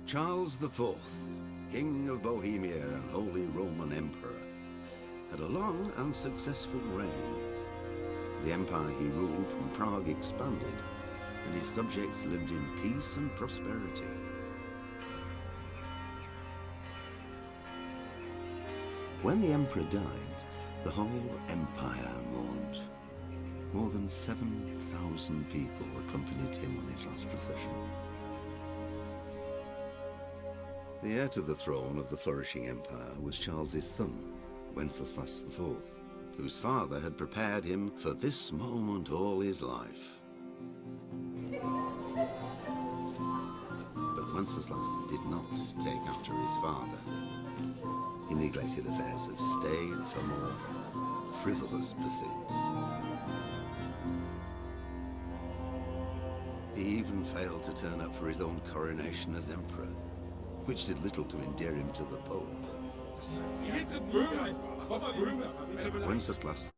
Charles IV, King of Bohemia and Holy Roman Emperor, had a long and successful reign. The empire he ruled from Prague expanded, and his subjects lived in peace and prosperity. When the emperor died, the whole empire mourned. More than 7,000 people accompanied him on his last procession. The heir to the throne of the flourishing empire was Charles's son, Wenceslas IV, whose father had prepared him for this moment all his life. But Wenceslas did not take after his father. He neglected affairs of state for more frivolous pursuits. He even failed to turn up for his own coronation as emperor, which did little to endear him to the Pope. Wenceslas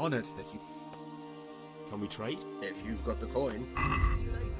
honored that you... Can we trade? If you've got the coin. See you later.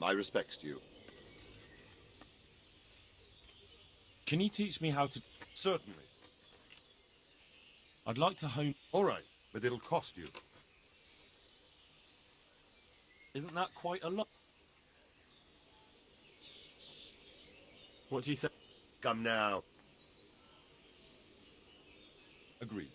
My respects to you. Can you teach me how to... Certainly. I'd like to hone... All right, but it'll cost you. Isn't that quite a lot? What do you say? Come now. Agreed.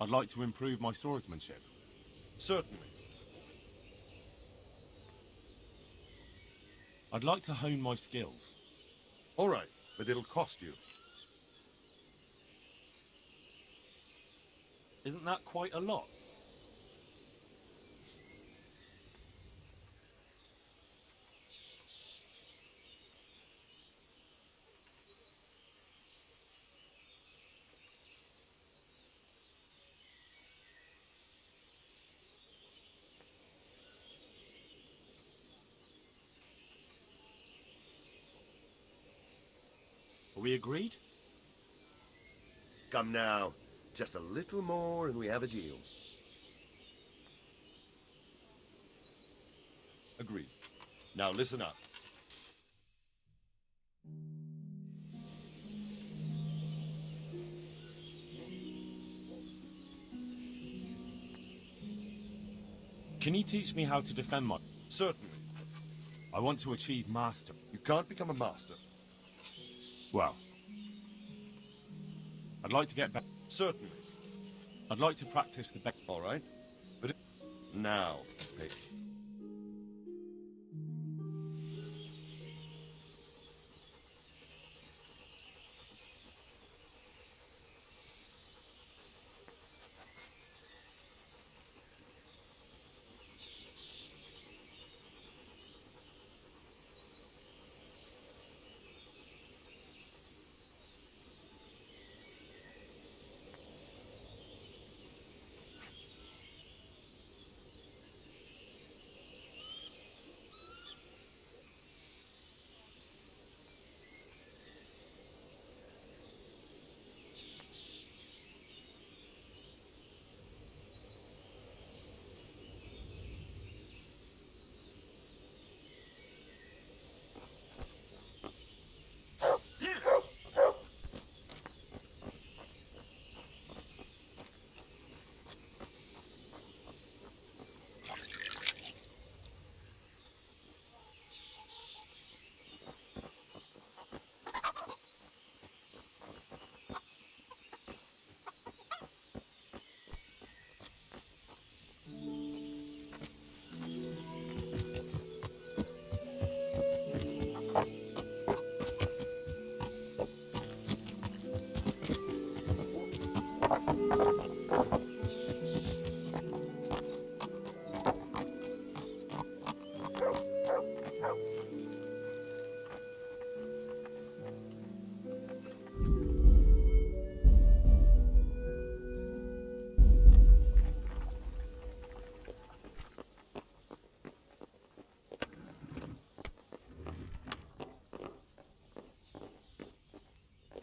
I'd like to improve my swordsmanship. Certainly. I'd like to hone my skills. All right, but it'll cost you. Isn't that quite a lot? we agreed? Come now. Just a little more and we have a deal. Agreed. Now listen up. Can you teach me how to defend my... Certainly. I want to achieve master. You can't become a master. Well, I'd like to get better. Certainly. I'd like to practice the best. All right. But now, pay.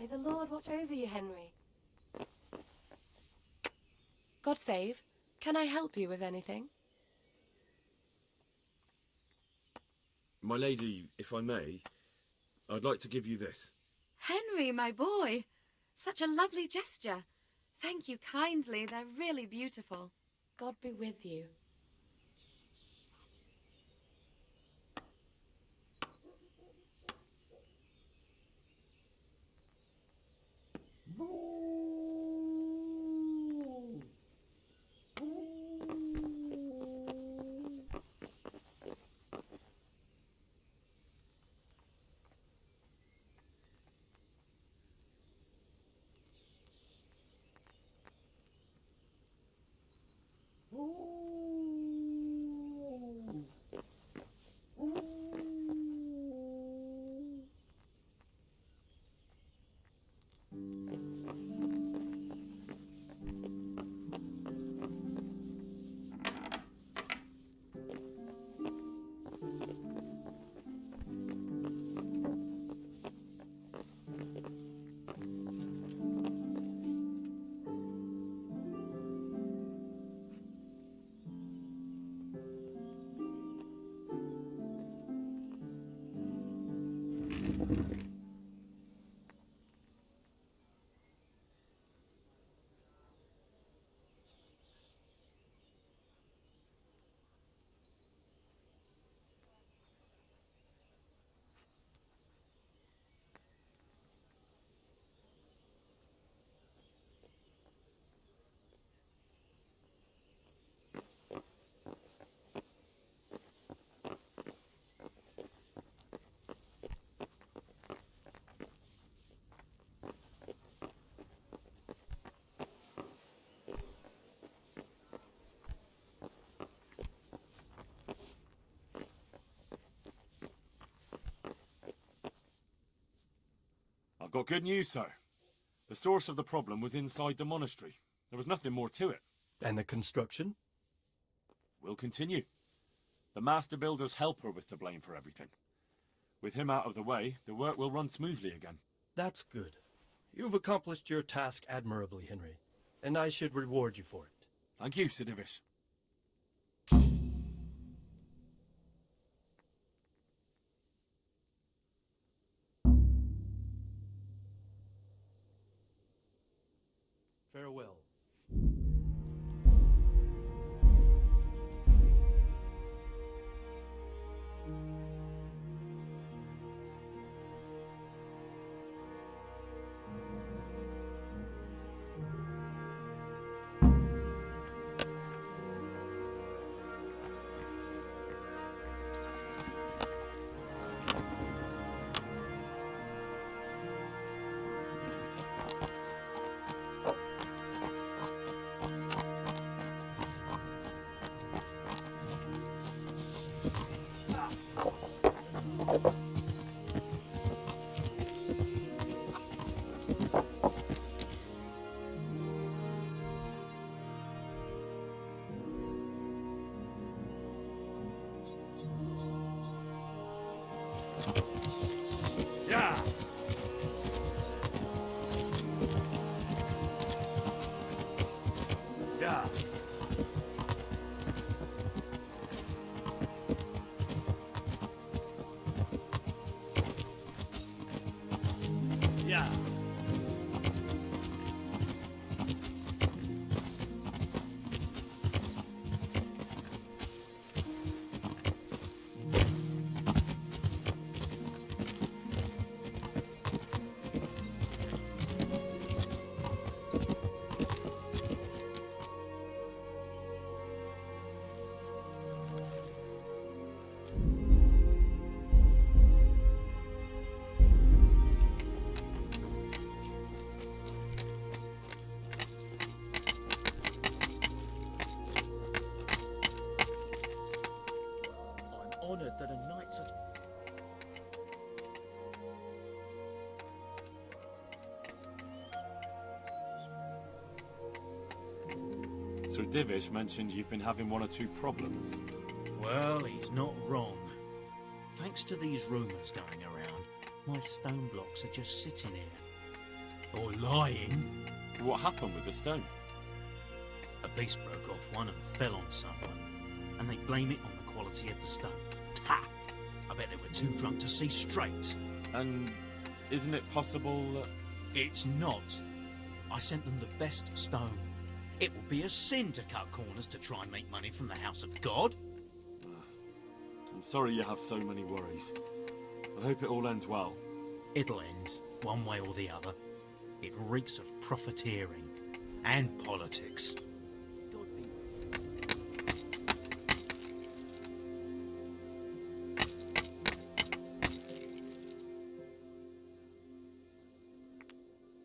May the Lord watch over you, Henry. God save. Can I help you with anything? My lady, if I may, I'd like to give you this. Henry, my boy! Such a lovely gesture. Thank you kindly. They're really beautiful. God be with you. I've got good news, sir. The source of the problem was inside the monastery. There was nothing more to it. And the construction? We'll continue. The master builder's helper was to blame for everything. With him out of the way, the work will run smoothly again. That's good. You've accomplished your task admirably, Henry, and I should reward you for it. Thank you, Sir Divish. Farewell. Yeah! Yeah! Yeah! I'm honoured that a knight's... Sir Divish mentioned you've been having one or two problems. Well, he's not wrong. Thanks to these rumours going around, my stone blocks are just sitting here. Or lying. What happened with the stone? A beast broke off one and fell on someone, and they blame it on the quality of the stone. Ha! I bet they were too drunk to see straight. And isn't it possible that... It's not. I sent them the best stone. It would be a sin to cut corners to try and make money from the house of God. I'm sorry you have so many worries. I hope it all ends well. It'll end, one way or the other. It reeks of profiteering and politics.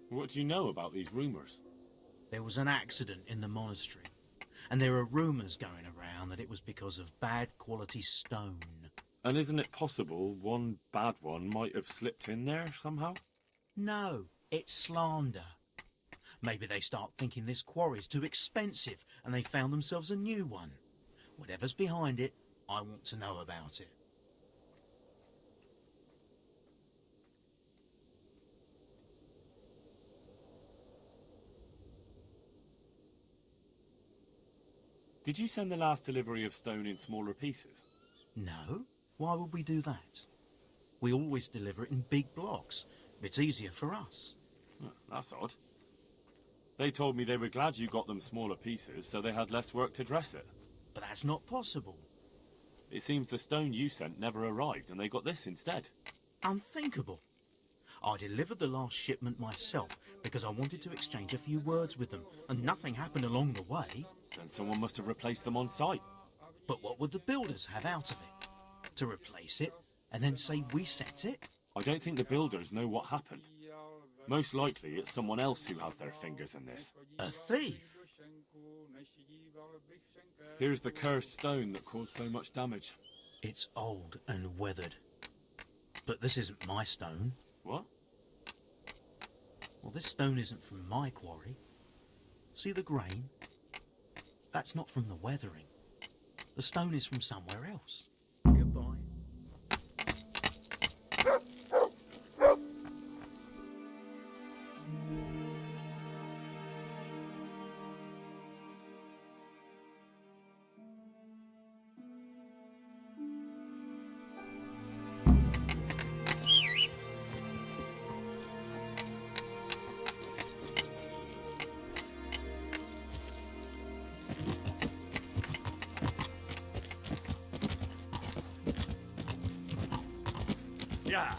What do you know about these rumours? There was an accident in the monastery, and there are rumours going around that it was because of bad quality stone. And isn't it possible one bad one might have slipped in there somehow? No, it's slander. Maybe they start thinking this quarry's too expensive, and they found themselves a new one. Whatever's behind it, I want to know about it. Did you send the last delivery of stone in smaller pieces? No? Why would we do that? We always deliver it in big blocks. It's easier for us. Oh, that's odd. They told me they were glad you got them smaller pieces, so they had less work to dress it. But that's not possible. It seems the stone you sent never arrived, and they got this instead. Unthinkable. I delivered the last shipment myself because I wanted to exchange a few words with them, and nothing happened along the way. Then someone must have replaced them on site. But what would the builders have out of it? To replace it, and then say we sent it? I don't think the builders know what happened. Most likely it's someone else who has their fingers in this. A thief? Here's the cursed stone that caused so much damage. It's old and weathered. But this isn't my stone. What? Well, this stone isn't from my quarry. See the grain? That's not from the weathering. The stone is from somewhere else. Goodbye. Yeah.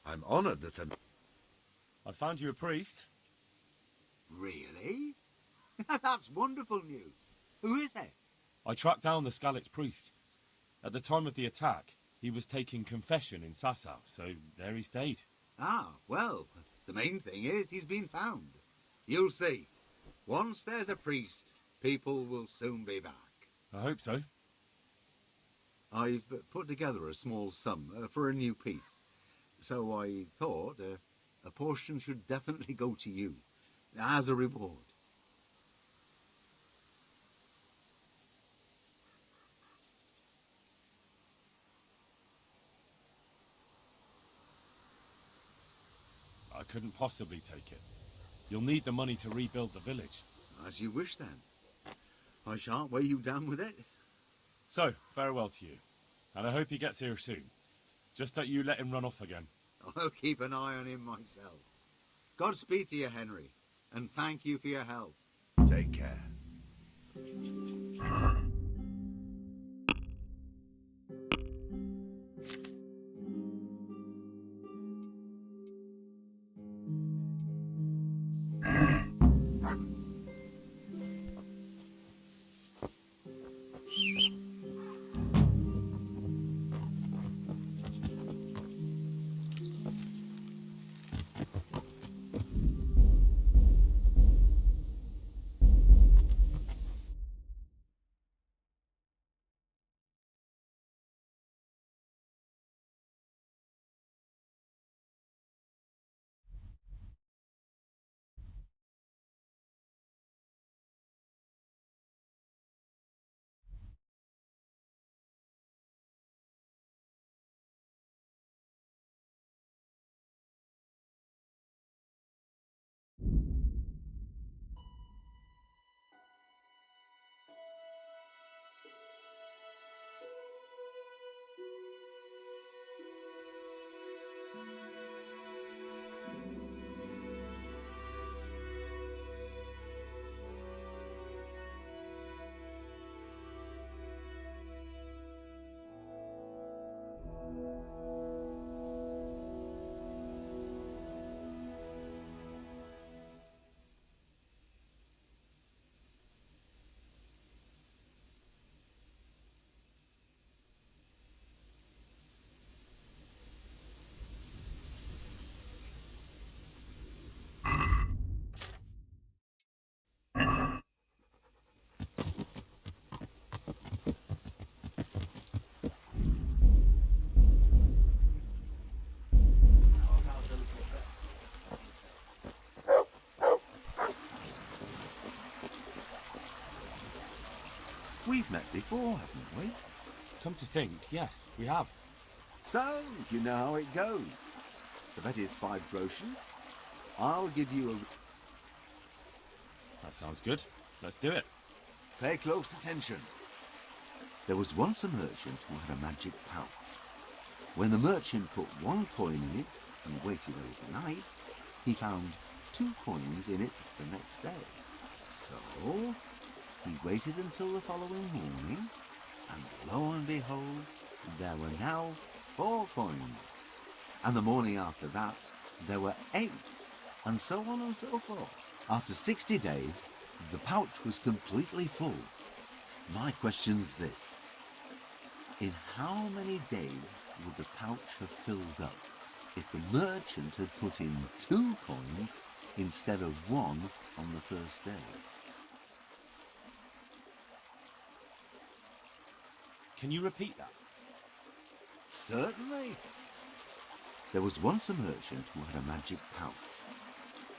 I'm honored that an... I found you a priest. Really? That's wonderful news. Who is it? I tracked down the Skalitz priest. At the time of the attack, he was taking confession in Sasau, so there he stayed. Ah, well, the main thing is he's been found. You'll see. Once there's a priest, people will soon be back. I hope so. I've put together a small sum for a new piece. So I thought a portion should definitely go to you, as a reward. I couldn't possibly take it. You'll need the money to rebuild the village. As you wish, then. I shan't weigh you down with it. So, farewell to you. And I hope he gets here soon. Just don't you let him run off again. I'll keep an eye on him myself. Godspeed to you, Henry, and thank you for your help. Take care. We've met before, haven't we? Come to think, yes, we have. So, you know how it goes. The bet is 5 groschen. I'll give you a... That sounds good. Let's do it. Pay close attention. There was once a merchant who had a magic pouch. When the merchant put 1 coin in it and waited overnight, he found 2 coins in it the next day. So he waited until the following morning, and lo and behold, there were now 4 coins. And the morning after that, there were 8, and so on and so forth. After 60 days, the pouch was completely full. My question's this. In how many days would the pouch have filled up if the merchant had put in 2 coins instead of 1 on the first day? Can you repeat that? Certainly. There was once a merchant who had a magic pouch.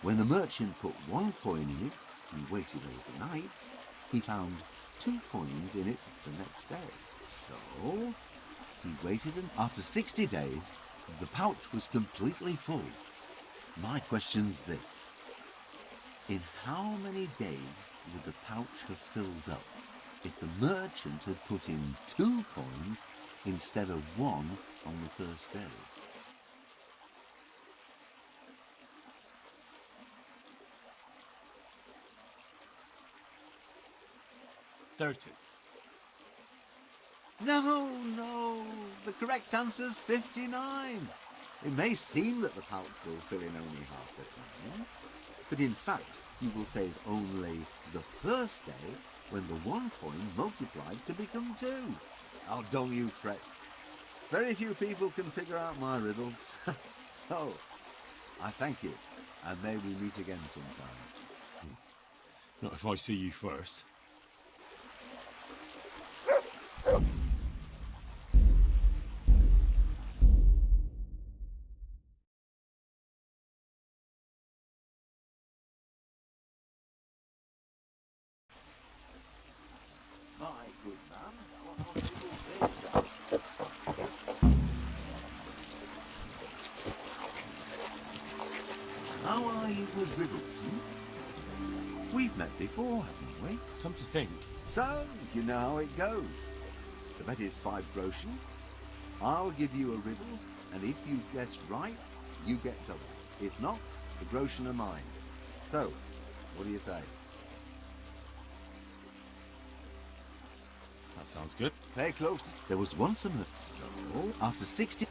When the merchant put 1 coin in it and waited overnight, he found 2 coins in it the next day. So he waited, and after 60 days, the pouch was completely full. My question's this. In how many days would the pouch have filled up if the merchant had put in 2 coins instead of 1 on the first day? $30. No. The correct answer's 59. It may seem that the pouch will fill in only half the time, but in fact, you will save only the first day when the 1 coin multiplied to become 2. Oh, don't you fret. Very few people can figure out my riddles. Oh, I thank you, and may we meet again sometime. Not if I see you first. My good man, what are you doing? How are you with riddles? We've met before, haven't we? Come to think, So, you know how it goes. The bet is 5 groschen. I'll give you a riddle, and if you guess right, you get double. If not, the groschen are mine. So, what do you say? that sounds good. Pay close. There was once a so after 60...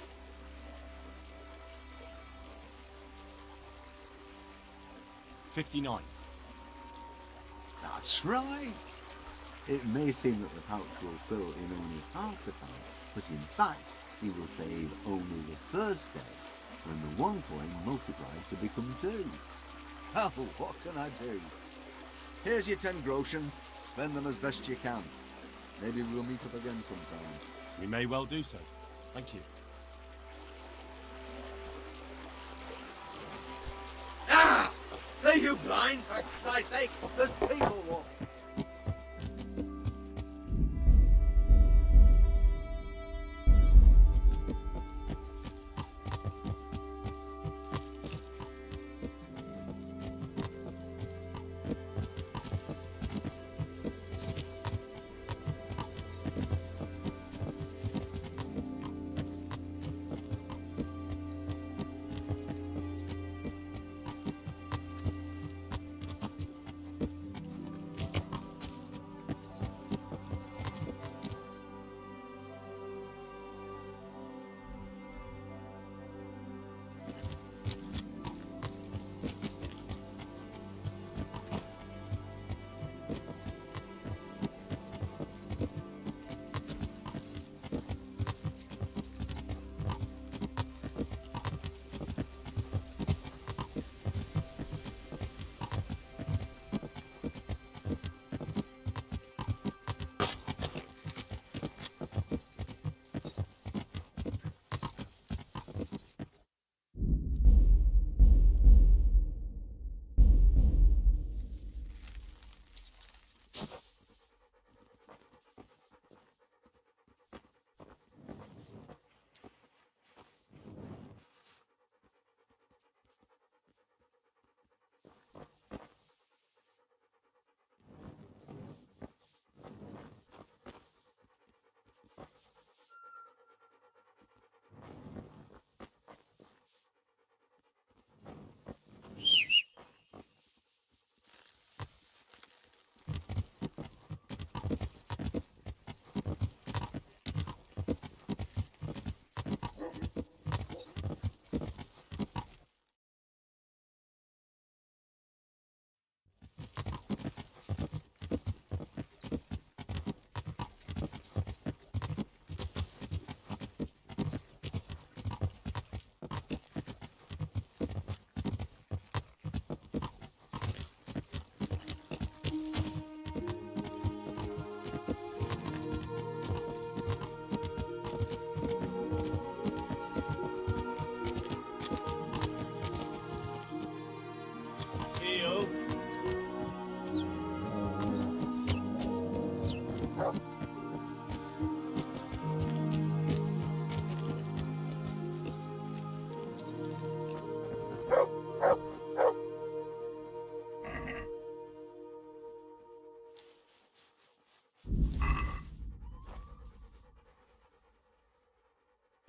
$59. That's right. It may seem that the pouch will fill in only half the time, but in fact, you will save only the first day, when the 1 coin multiplied to become 2. Oh, what can I do? Here's your 10 groschen. Spend them as best you can. Maybe we'll meet up again sometime. We may well do so. Thank you. Ah! Are you blind? For Christ's sake, there's people walking.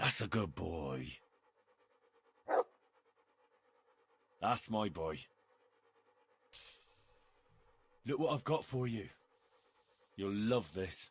That's a good boy. That's my boy. Look what I've got for you. You'll love this.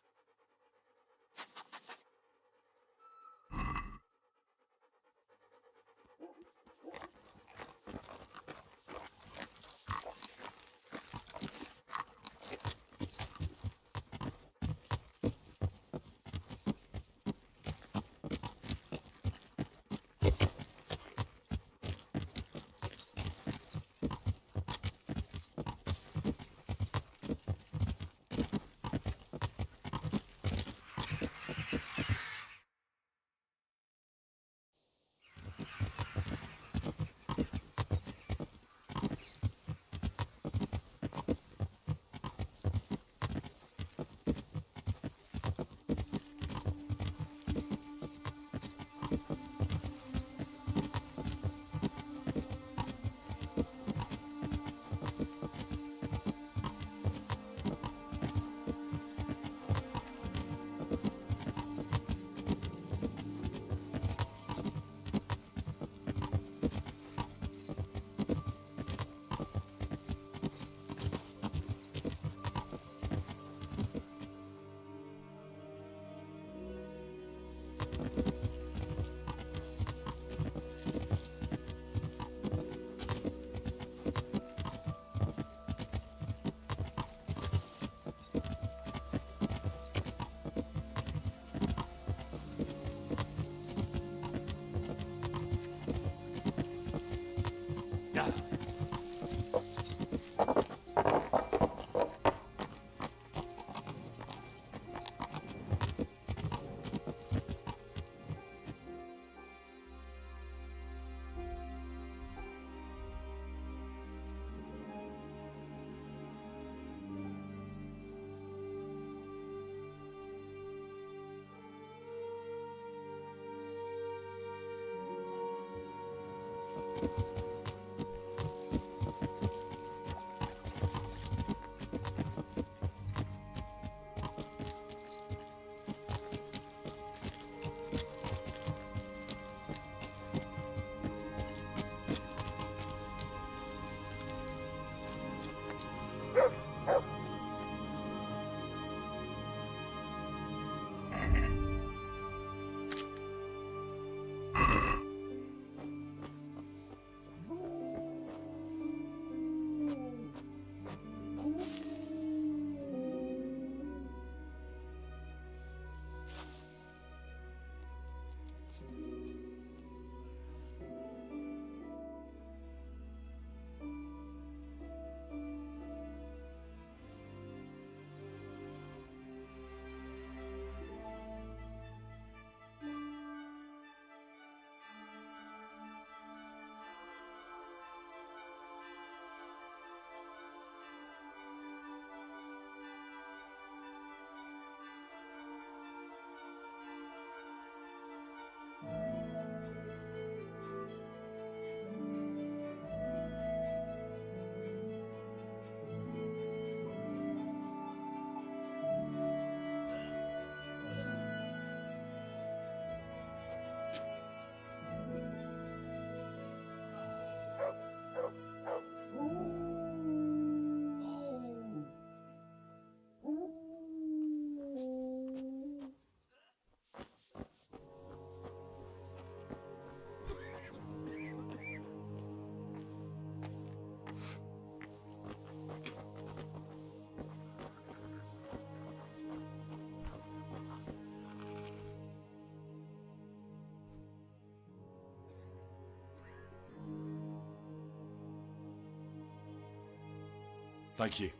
Thank you.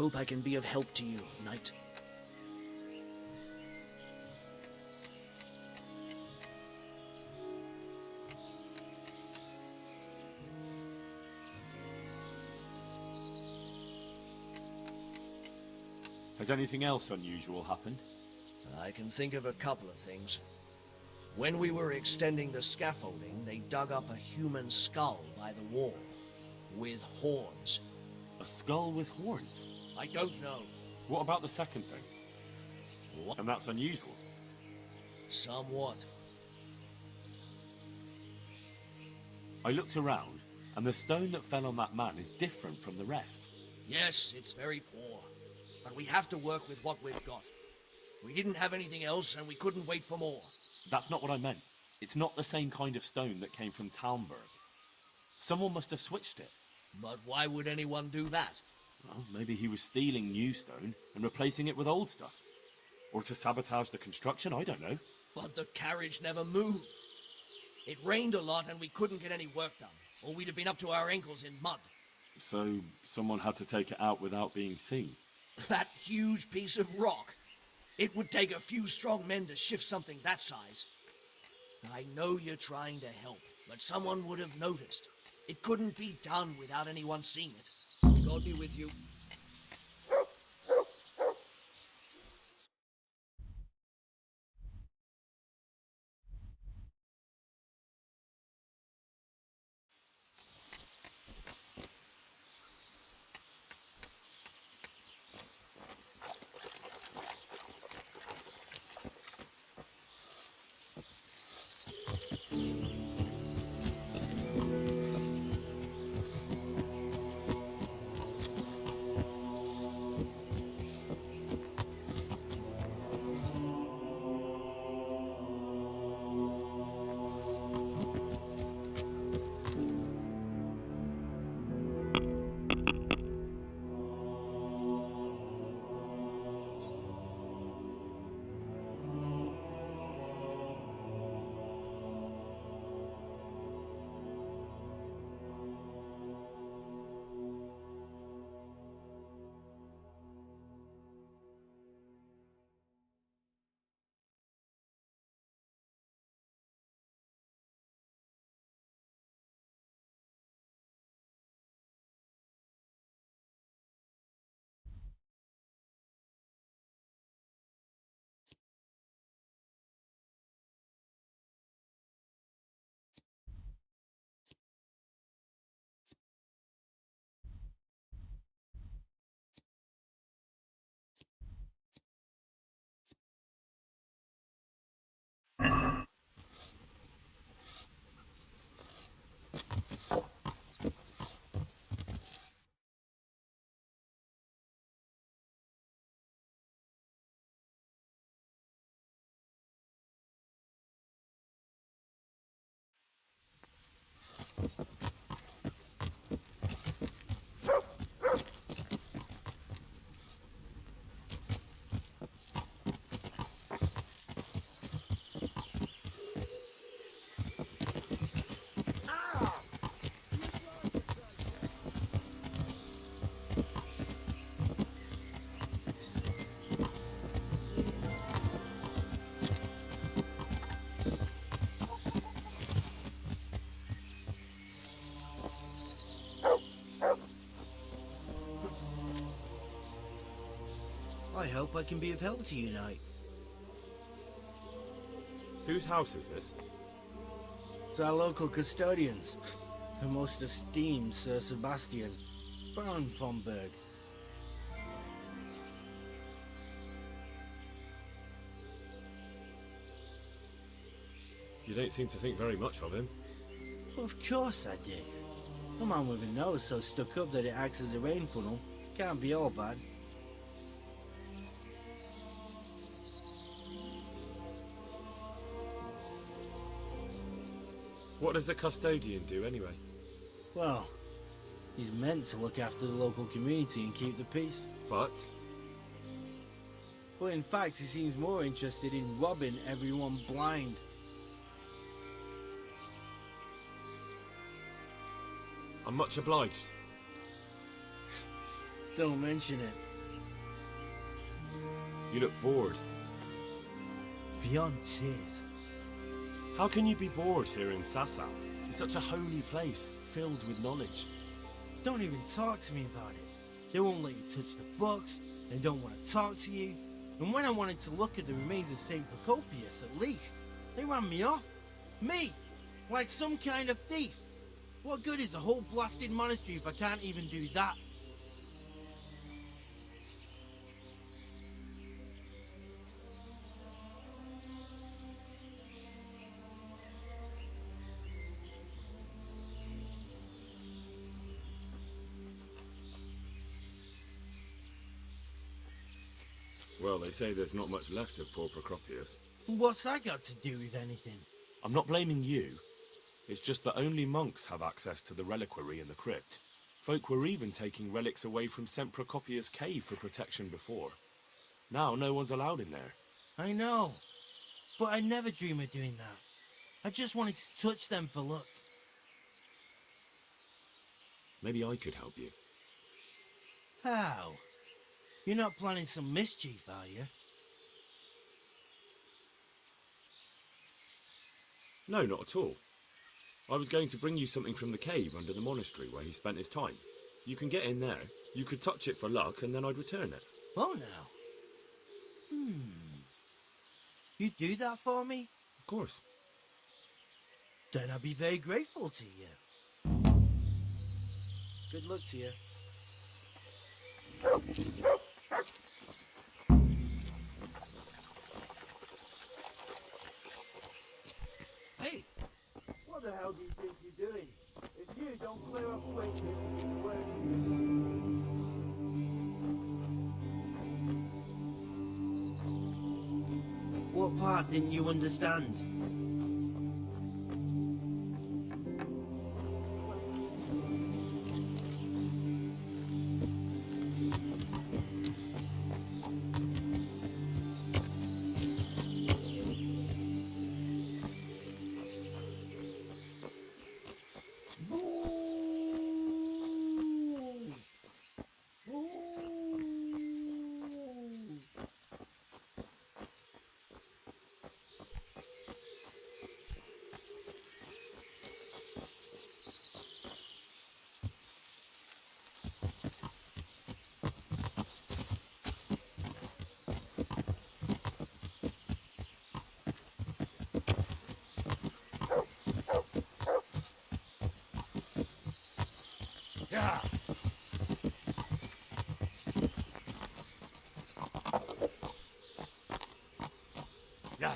hope I can be of help to you, knight. Has anything else unusual happened? I can think of a couple of things. When we were extending the scaffolding, they dug up a human skull by the wall, with horns. A skull with horns? I don't know. What about the second thing? What? And that's unusual. Somewhat. I looked around, and the stone that fell on that man is different from the rest. Yes, it's very poor. But we have to work with what we've got. We didn't have anything else, and we couldn't wait for more. That's not what I meant. It's not the same kind of stone that came from Talmberg. Someone must have switched it. But why would anyone do that? Well, maybe he was stealing new stone and replacing it with old stuff. Or to sabotage the construction, I don't know. But the carriage never moved. It rained a lot and we couldn't get any work done, or we'd have been up to our ankles in mud. So someone had to take it out without being seen. That huge piece of rock. It would take a few strong men to shift something that size. I know you're trying to help, but someone would have noticed. It couldn't be done without anyone seeing it. God be with you. I hope I can be of help to you, knight. Whose house is this? It's our local custodians, the most esteemed Sir Sebastian, Baron von Berg. You don't seem to think very much of him. Of course I did. A man with a nose so stuck up that it acts as a rain funnel can't be all bad. What does the custodian do anyway? Well, he's meant to look after the local community and keep the peace. But in fact, he seems more interested in robbing everyone blind. I'm much obliged. Don't mention it. You look bored. Beyond tears. How can you be bored here in Sasau? It's such a holy place, filled with knowledge. Don't even talk to me about it. They won't let you touch the books, they don't want to talk to you, and when I wanted to look at the remains of St. Procopius, at least, they ran me off. Me! Like some kind of thief. What good is a whole blasted monastery if I can't even do that? Well, they say there's not much left of poor Procopius. What's that got to do with anything? I'm not blaming you. It's just that only monks have access to the reliquary in the crypt. Folk were even taking relics away from St. Procopius' cave for protection before. Now no one's allowed in there. I know, but I never dream of doing that. I just wanted to touch them for luck. Maybe I could help you. How? You're not planning some mischief, are you? No, not at all. I was going to bring you something from the cave under the monastery where he spent his time. You can get in there, you could touch it for luck, and then I'd return it. Oh, now. You'd do that for me? Of course. Then I'd be very grateful to you. Good luck to you. Hey! What the hell do you think you're doing? If you don't clear up quickly, what part didn't you understand? Yeah. Yeah.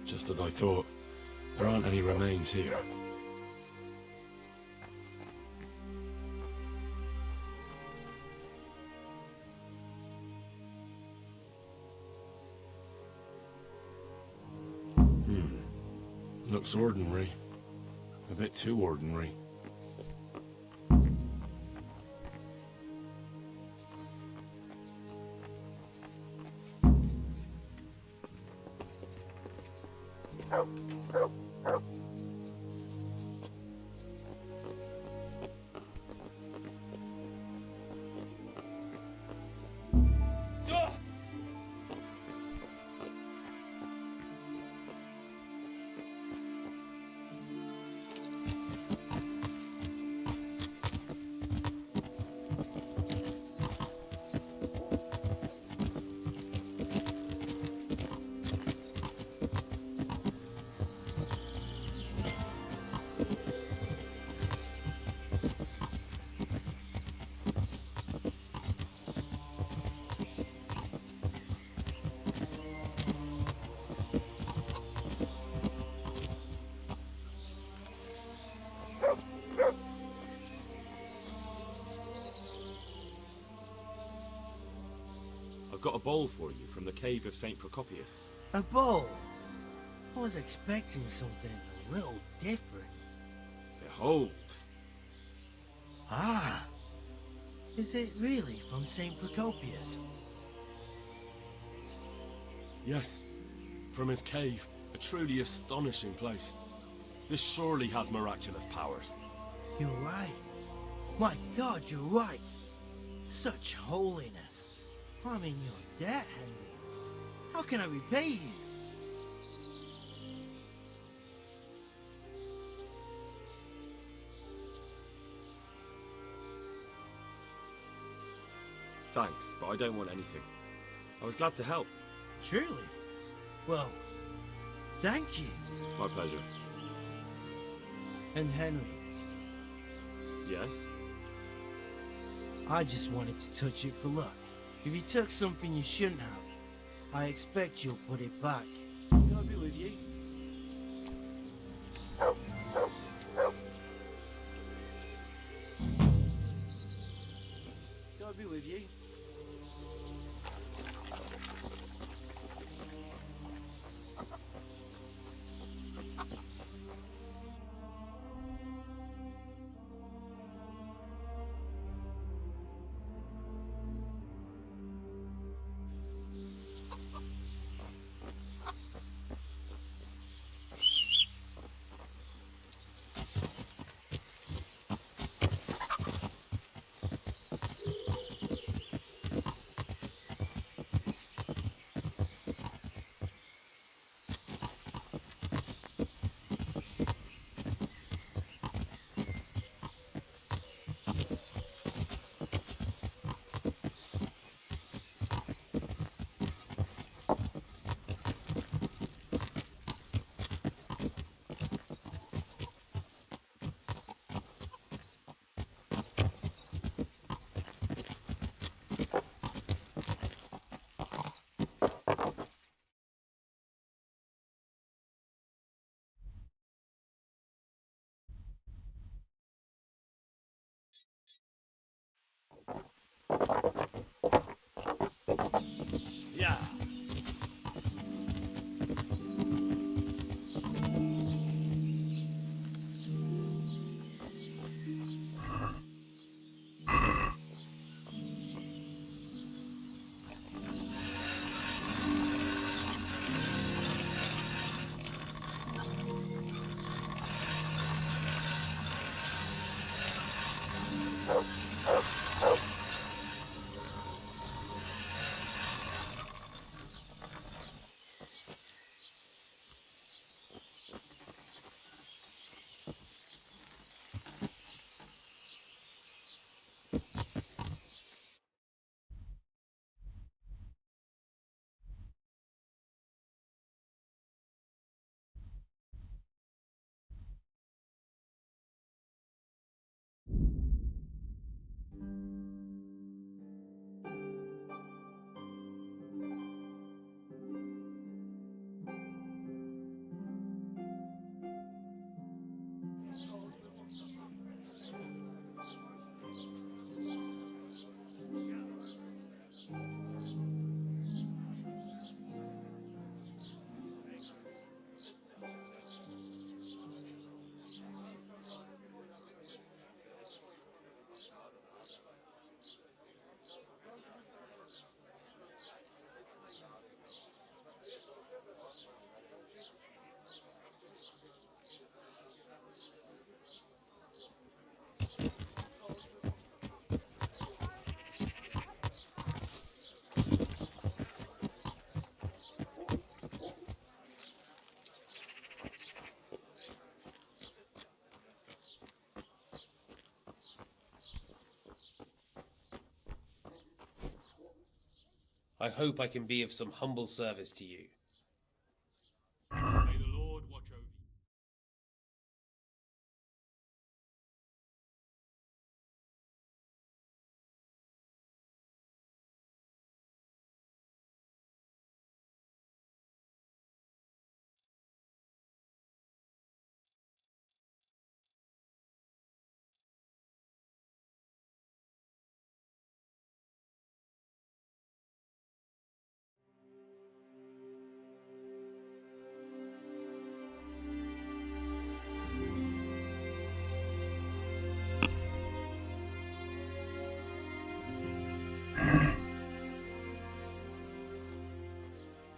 Just as I thought. There aren't any remains here. Looks ordinary. A bit too ordinary. I've got a bowl for you from the cave of St. Procopius. A bowl? I was expecting something a little different. Behold! Ah! Is it really from St. Procopius? Yes, from his cave. A truly astonishing place. This surely has miraculous powers. You're right. My God, you're right. Such holiness. I'm in your debt, Henry. How can I repay you? Thanks, but I don't want anything. I was glad to help. Truly? Well, thank you. My pleasure. And Henry, Yes? I just wanted to touch it for luck. If you took something you shouldn't have, I expect you'll put it back. God be with you. God be with you. Yeah! I hope I can be of some humble service to you. May the Lord watch over you.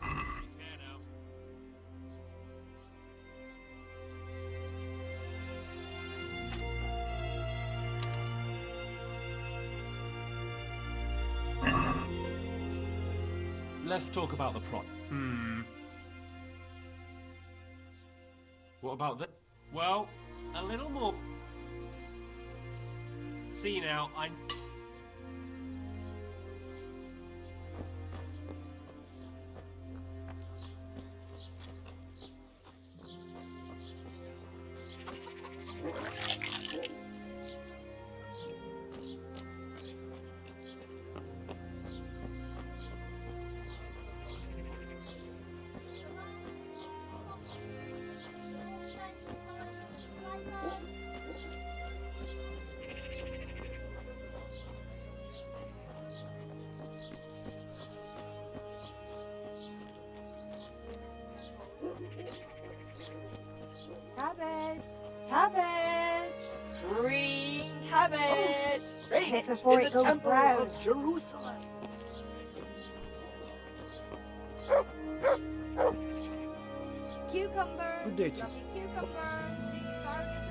Take care now. Let's talk about the plot. What about this? Well, a little more. See now, I... Cabbage! Cabbage! Green cabbage! Great, Hit before in it the goes Temple brown. of Jerusalem. Cucumbers! Good day to you. Lovely cucumbers! The asparagus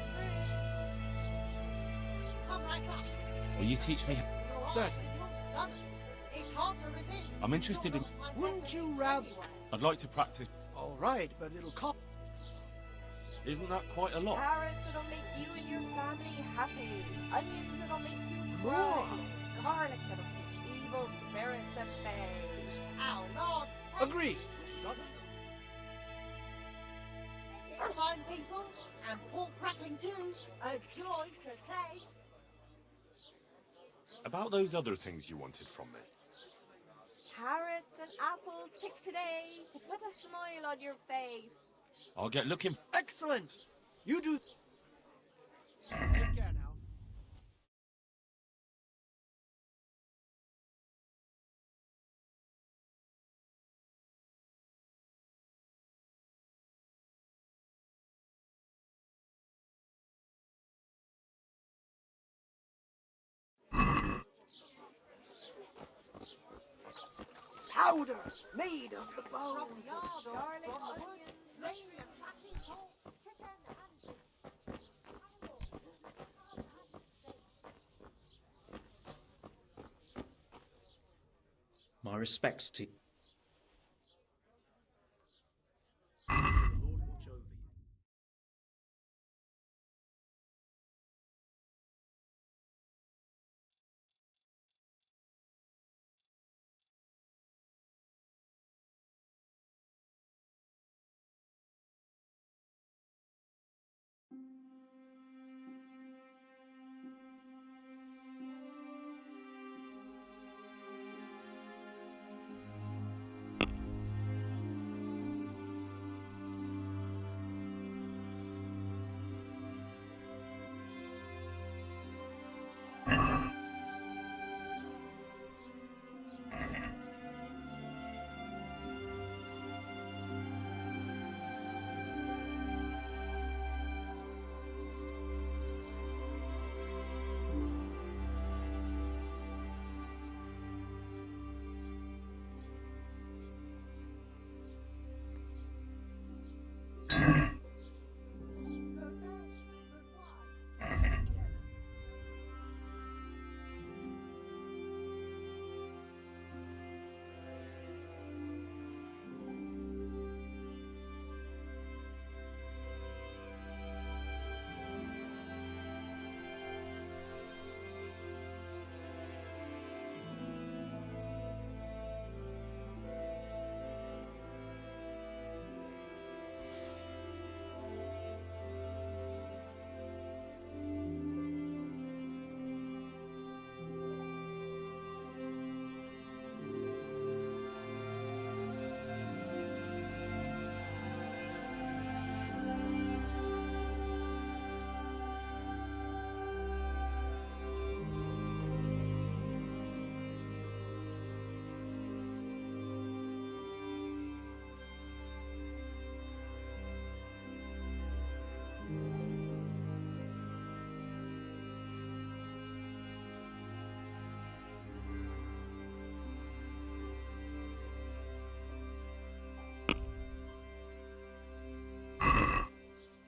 are Come right up. Will you teach me? Certainly. It's hard to resist. I'm interested in... Wouldn't you rather? I'd like to practice. All right, but it'll cost. Isn't that quite a lot? Carrots that'll make you and your family happy. Onions that'll make you cry. More. Garlic that'll keep evil spirits at bay. Our Lord's Agree. fine people, and pork crackling too. A joy to taste. About those other things you wanted from me. Carrots and apples picked today to put a smile on your face. I'll get looking... Excellent. You do. Take care now. Powder made of the bones of Garlic, strong wood. onions, My respects to... The Lord watch over you.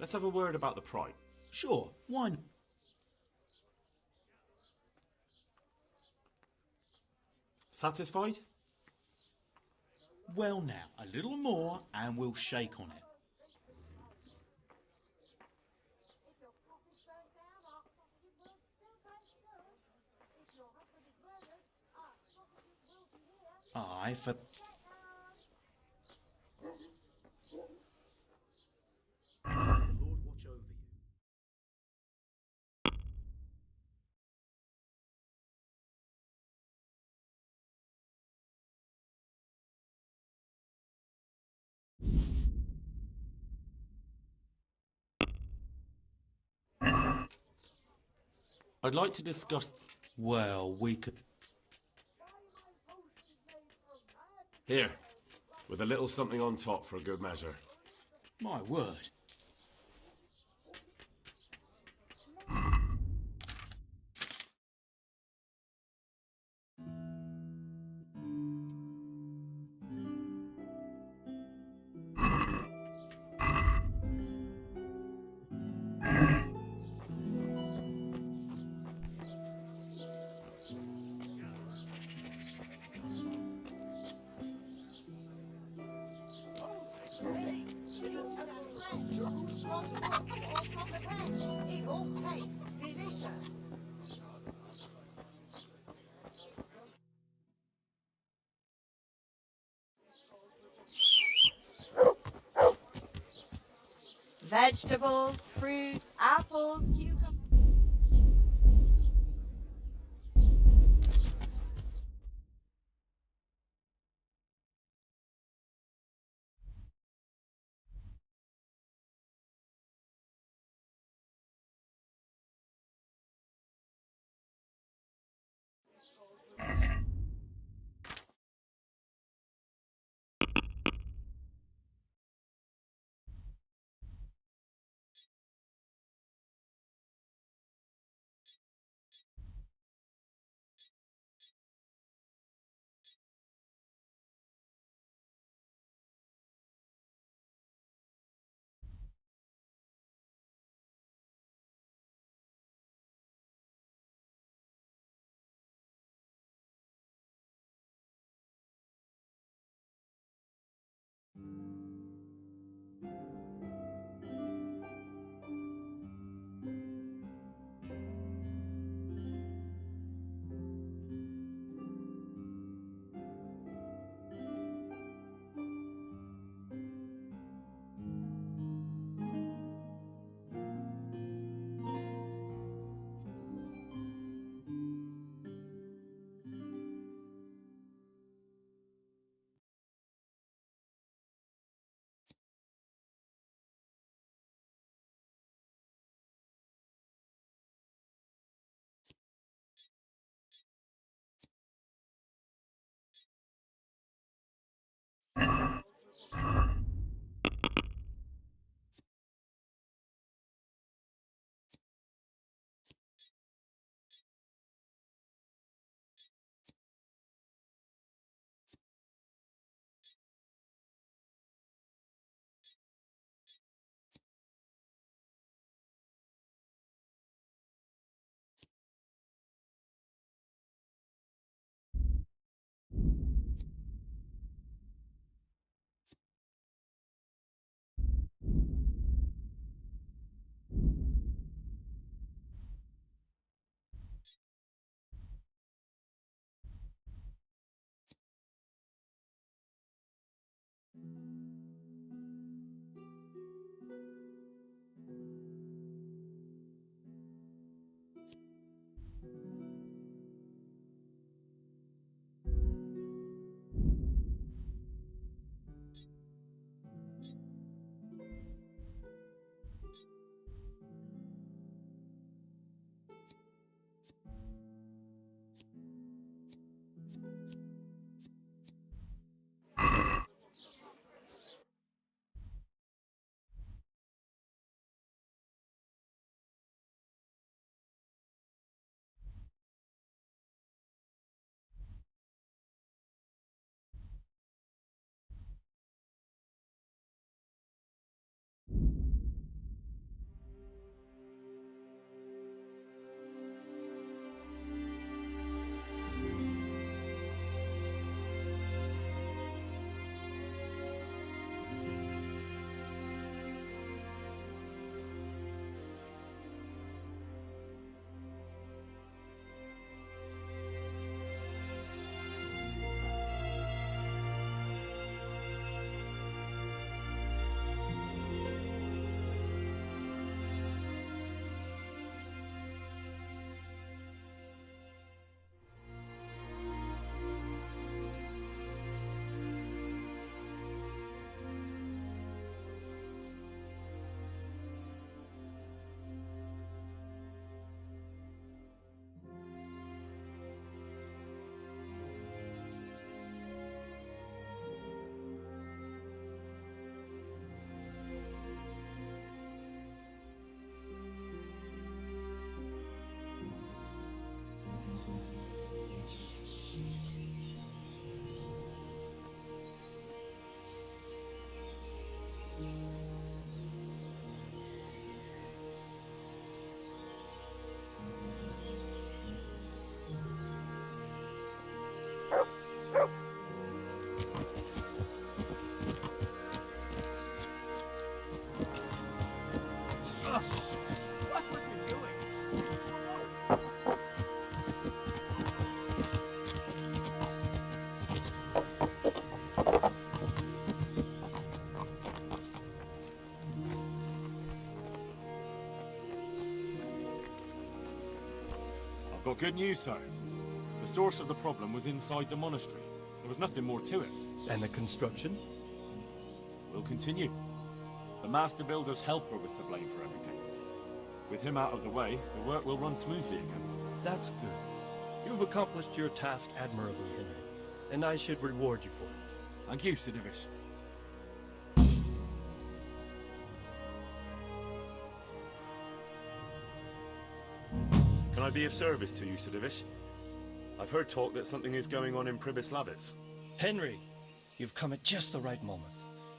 Let's have a word about the price. Sure, why not? Satisfied? Well now, a little more and we'll shake on it. Aye, for... The Lord watch over you. I'd like to discuss... Well, we could... Here, with a little something on top for a good measure. My word. It all tastes delicious. Vegetables, fruit, apples, cucumbers. Got good news, sir. The source of the problem was inside the monastery. There was nothing more to it. And the construction? We'll continue. The master builder's helper was to blame for everything. With him out of the way, the work will run smoothly again. That's good. You've accomplished your task admirably, Henry, and I should reward you for it. Thank you, Sir Divish. Can I be of service to you, Sidovish? I've heard talk that something is going on in Pribyslavitz. Henry, you've come at just the right moment.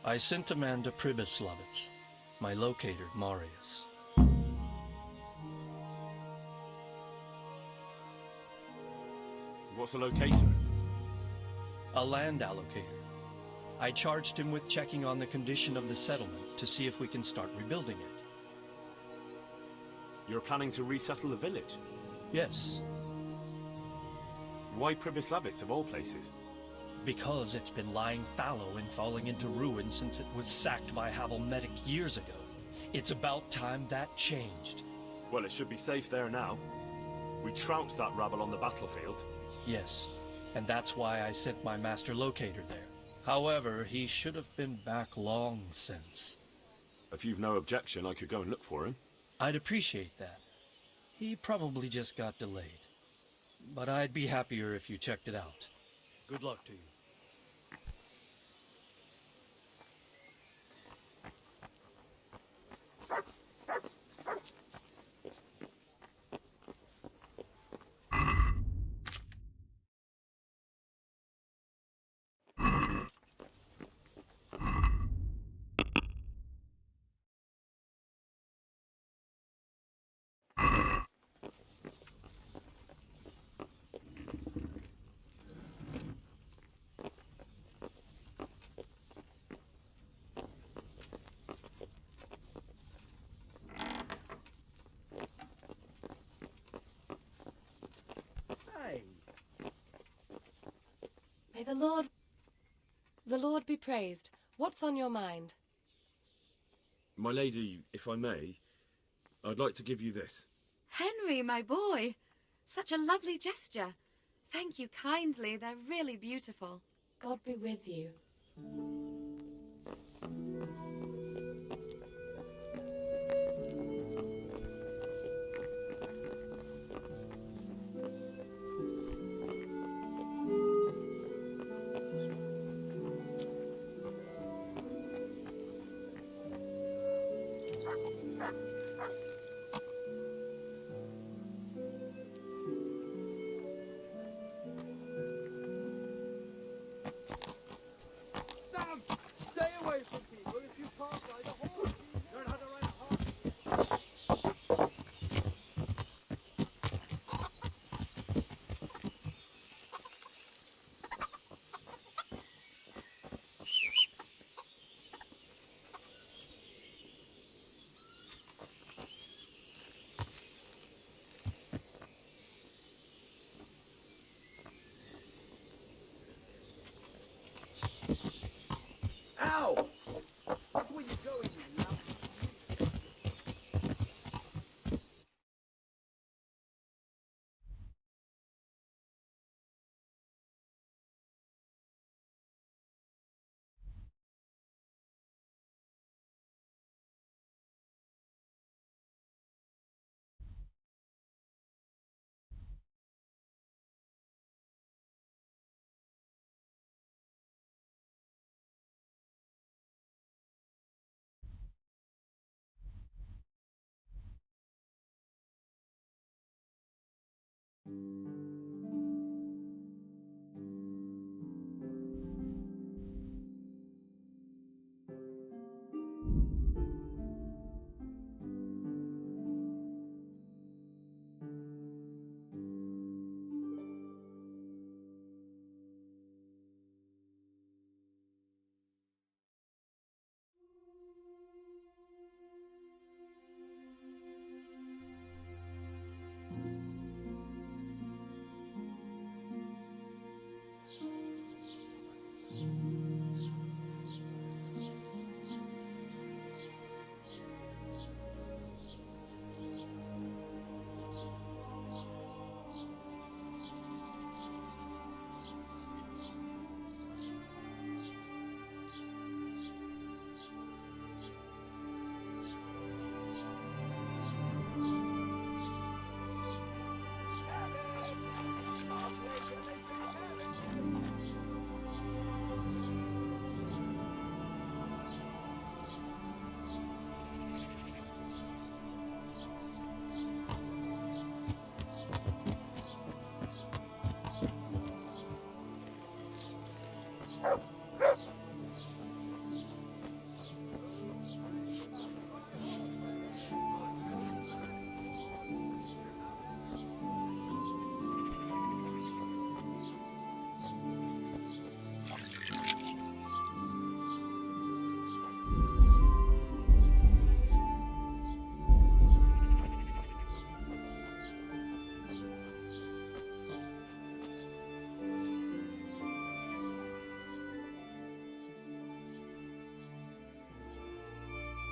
I sent a man to Pribyslavitz, my locator, Marius. What's a locator? A land allocator. I charged him with checking on the condition of the settlement to see if we can start rebuilding it. You're planning to resettle the village? Yes. Why Pribyslavitz, of all places? Because it's been lying fallow and falling into ruin since it was sacked by Havelmedic years ago. It's about time that changed. Well, it should be safe there now. We trounced that rabble on the battlefield. Yes, and that's why I sent my master locator there. However, he should have been back long since. If you've no objection, I could go and look for him. I'd appreciate that. He probably just got delayed. But I'd be happier if you checked it out. Good luck to you. May the Lord be praised. What's on your mind? My lady, if I may, I'd like to give you this. Henry, my boy. Such a lovely gesture. Thank you kindly. They're really beautiful. God be with you. Damn! Stay away from people if you can't ride a horse. Learn how to ride a horse. Ow! Watch where you're going, you lousy.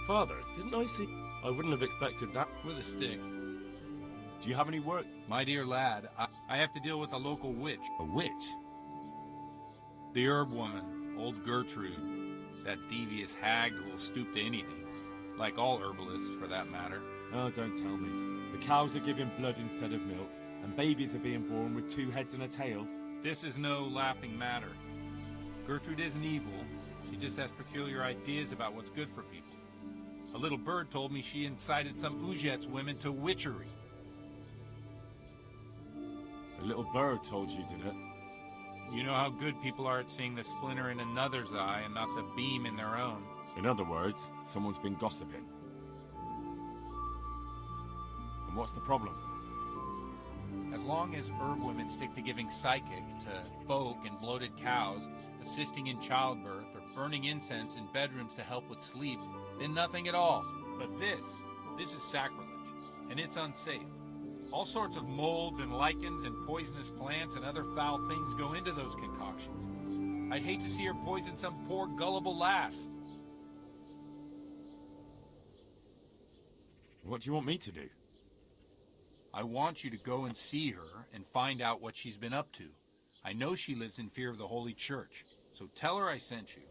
Father, didn't I see... I wouldn't have expected that. With a stick. Do you have any work? My dear lad, I have to deal with a local witch. A witch? The herb woman, old Gertrude. That devious hag who will stoop to anything. Like all herbalists, for that matter. Oh, don't tell me. The cows are giving blood instead of milk, and babies are being born with 2 heads and a tail. This is no laughing matter. Gertrude isn't evil. She just has peculiar ideas about what's good for people. A little bird told me she incited some Ujet's women to witchery. A little bird told you, did it? You know how good people are at seeing the splinter in another's eye and not the beam in their own. In other words, someone's been gossiping. And what's the problem? As long as herb women stick to giving psychic to folk and bloated cows, assisting in childbirth, or burning incense in bedrooms to help with sleep, then nothing at all. But this is sacrilege, and it's unsafe. All sorts of molds and lichens and poisonous plants and other foul things go into those concoctions. I'd hate to see her poison some poor gullible lass. What do you want me to do? I want you to go and see her and find out what she's been up to. I know she lives in fear of the Holy Church, so tell her I sent you.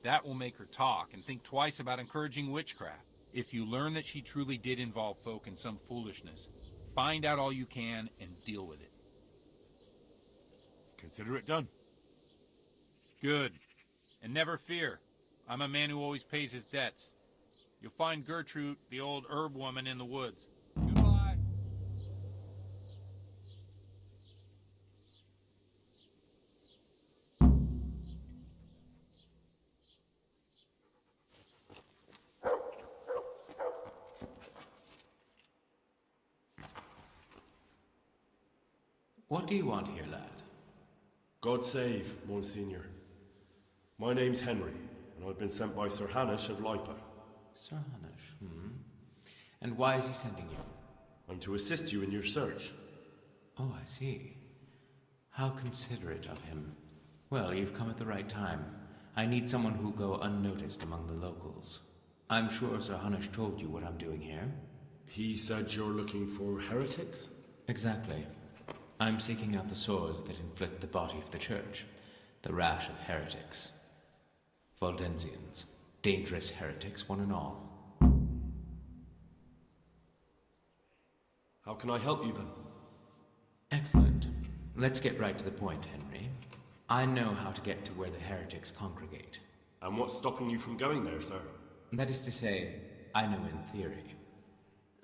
That will make her talk and think twice about encouraging witchcraft. If you learn that she truly did involve folk in some foolishness, find out all you can and deal with it. Consider it done. Good. And never fear. I'm a man who always pays his debts. You'll find Gertrude, the old herb woman, in the woods. Goodbye. What do you want here, lad? God save, Monsignor. My name's Henry, and I've been sent by Sir Hanish of Lipa. Sir Hanish, And why is he sending you? I'm to assist you in your search. Oh, I see. How considerate of him. Well, you've come at the right time. I need someone who'll go unnoticed among the locals. I'm sure Sir Hanish told you what I'm doing here. He said you're looking for heretics? Exactly. I'm seeking out the sores that inflict the body of the church. The rash of heretics. Waldensians. Dangerous heretics, one and all. How can I help you then? Excellent. Let's get right to the point, Henry. I know how to get to where the heretics congregate. And what's stopping you from going there, sir? That is to say, I know in theory.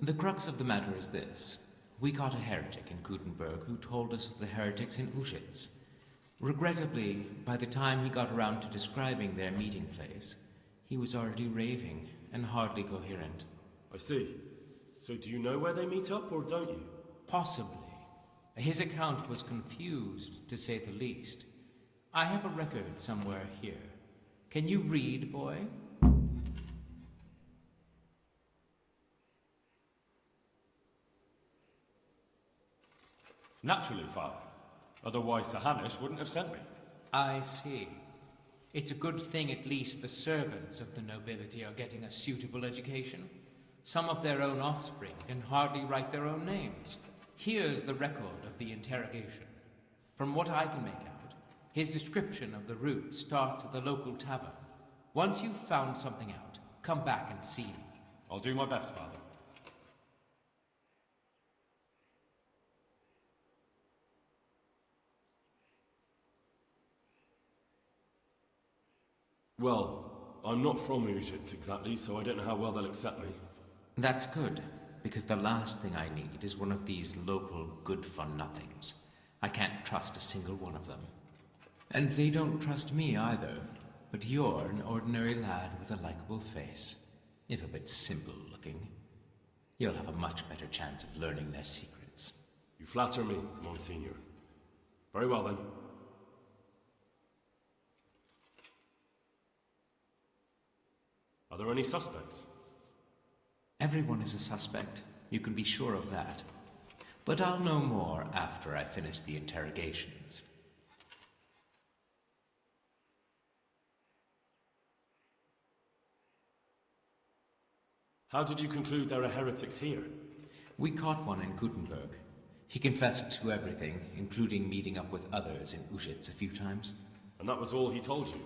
The crux of the matter is this. We caught a heretic in Gutenberg who told us of the heretics in Ushitz. Regrettably, by the time he got around to describing their meeting place, he was already raving and hardly coherent. I see. So do you know where they meet up, or don't you? Possibly. His account was confused, to say the least. I have a record somewhere here. Can you read, boy? Naturally, Father. Otherwise, Sir Hanish wouldn't have sent me. I see. It's a good thing at least the servants of the nobility are getting a suitable education. Some of their own offspring can hardly write their own names. Here's the record of the interrogation. From what I can make out, his description of the route starts at the local tavern. Once you've found something out, come back and see me. I'll do my best, Father. Well, I'm not from Ushitz exactly, so I don't know how well they'll accept me. That's good, because the last thing I need is one of these local good-for-nothings. I can't trust a single one of them. And they don't trust me either, but you're an ordinary lad with a likable face, if a bit simple-looking. You'll have a much better chance of learning their secrets. You flatter me, Monsignor. Very well, then. Are there any suspects? Everyone is a suspect. You can be sure of that. But I'll know more after I finish the interrogations. How did you conclude there are heretics here? We caught one in Gutenberg. He confessed to everything, including meeting up with others in Ushitz a few times. And that was all he told you?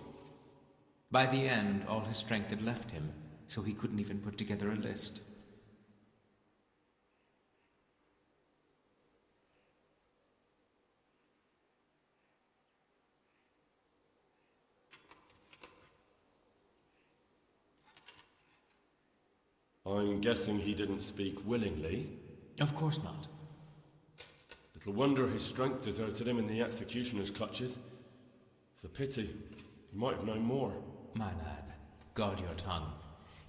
By the end, all his strength had left him, so he couldn't even put together a list. I'm guessing he didn't speak willingly. Of course not. Little wonder his strength deserted him in the executioner's clutches. It's a pity. He might have known more. My lad, guard your tongue.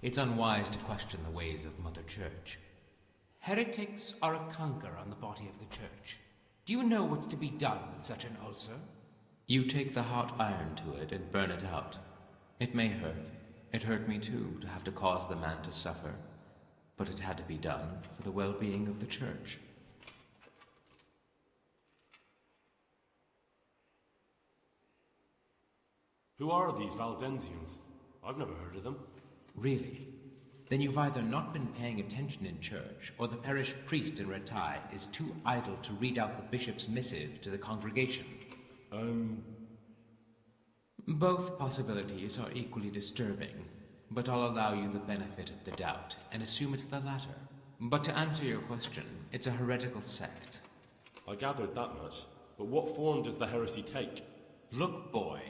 It's unwise to question the ways of Mother Church. Heretics are a conquer on the body of the Church. Do you know what's to be done with such an ulcer? You take the hot iron to it and burn it out. It may hurt. It hurt me too, to have to cause the man to suffer. But it had to be done for the well-being of the Church. Who are these Valdensians? I've never heard of them. Really? Then you've either not been paying attention in church, or the parish priest in Retai is too idle to read out the bishop's missive to the congregation. Both possibilities are equally disturbing, but I'll allow you the benefit of the doubt and assume it's the latter. But to answer your question, it's a heretical sect. I gathered that much, but what form does the heresy take? Look, boy,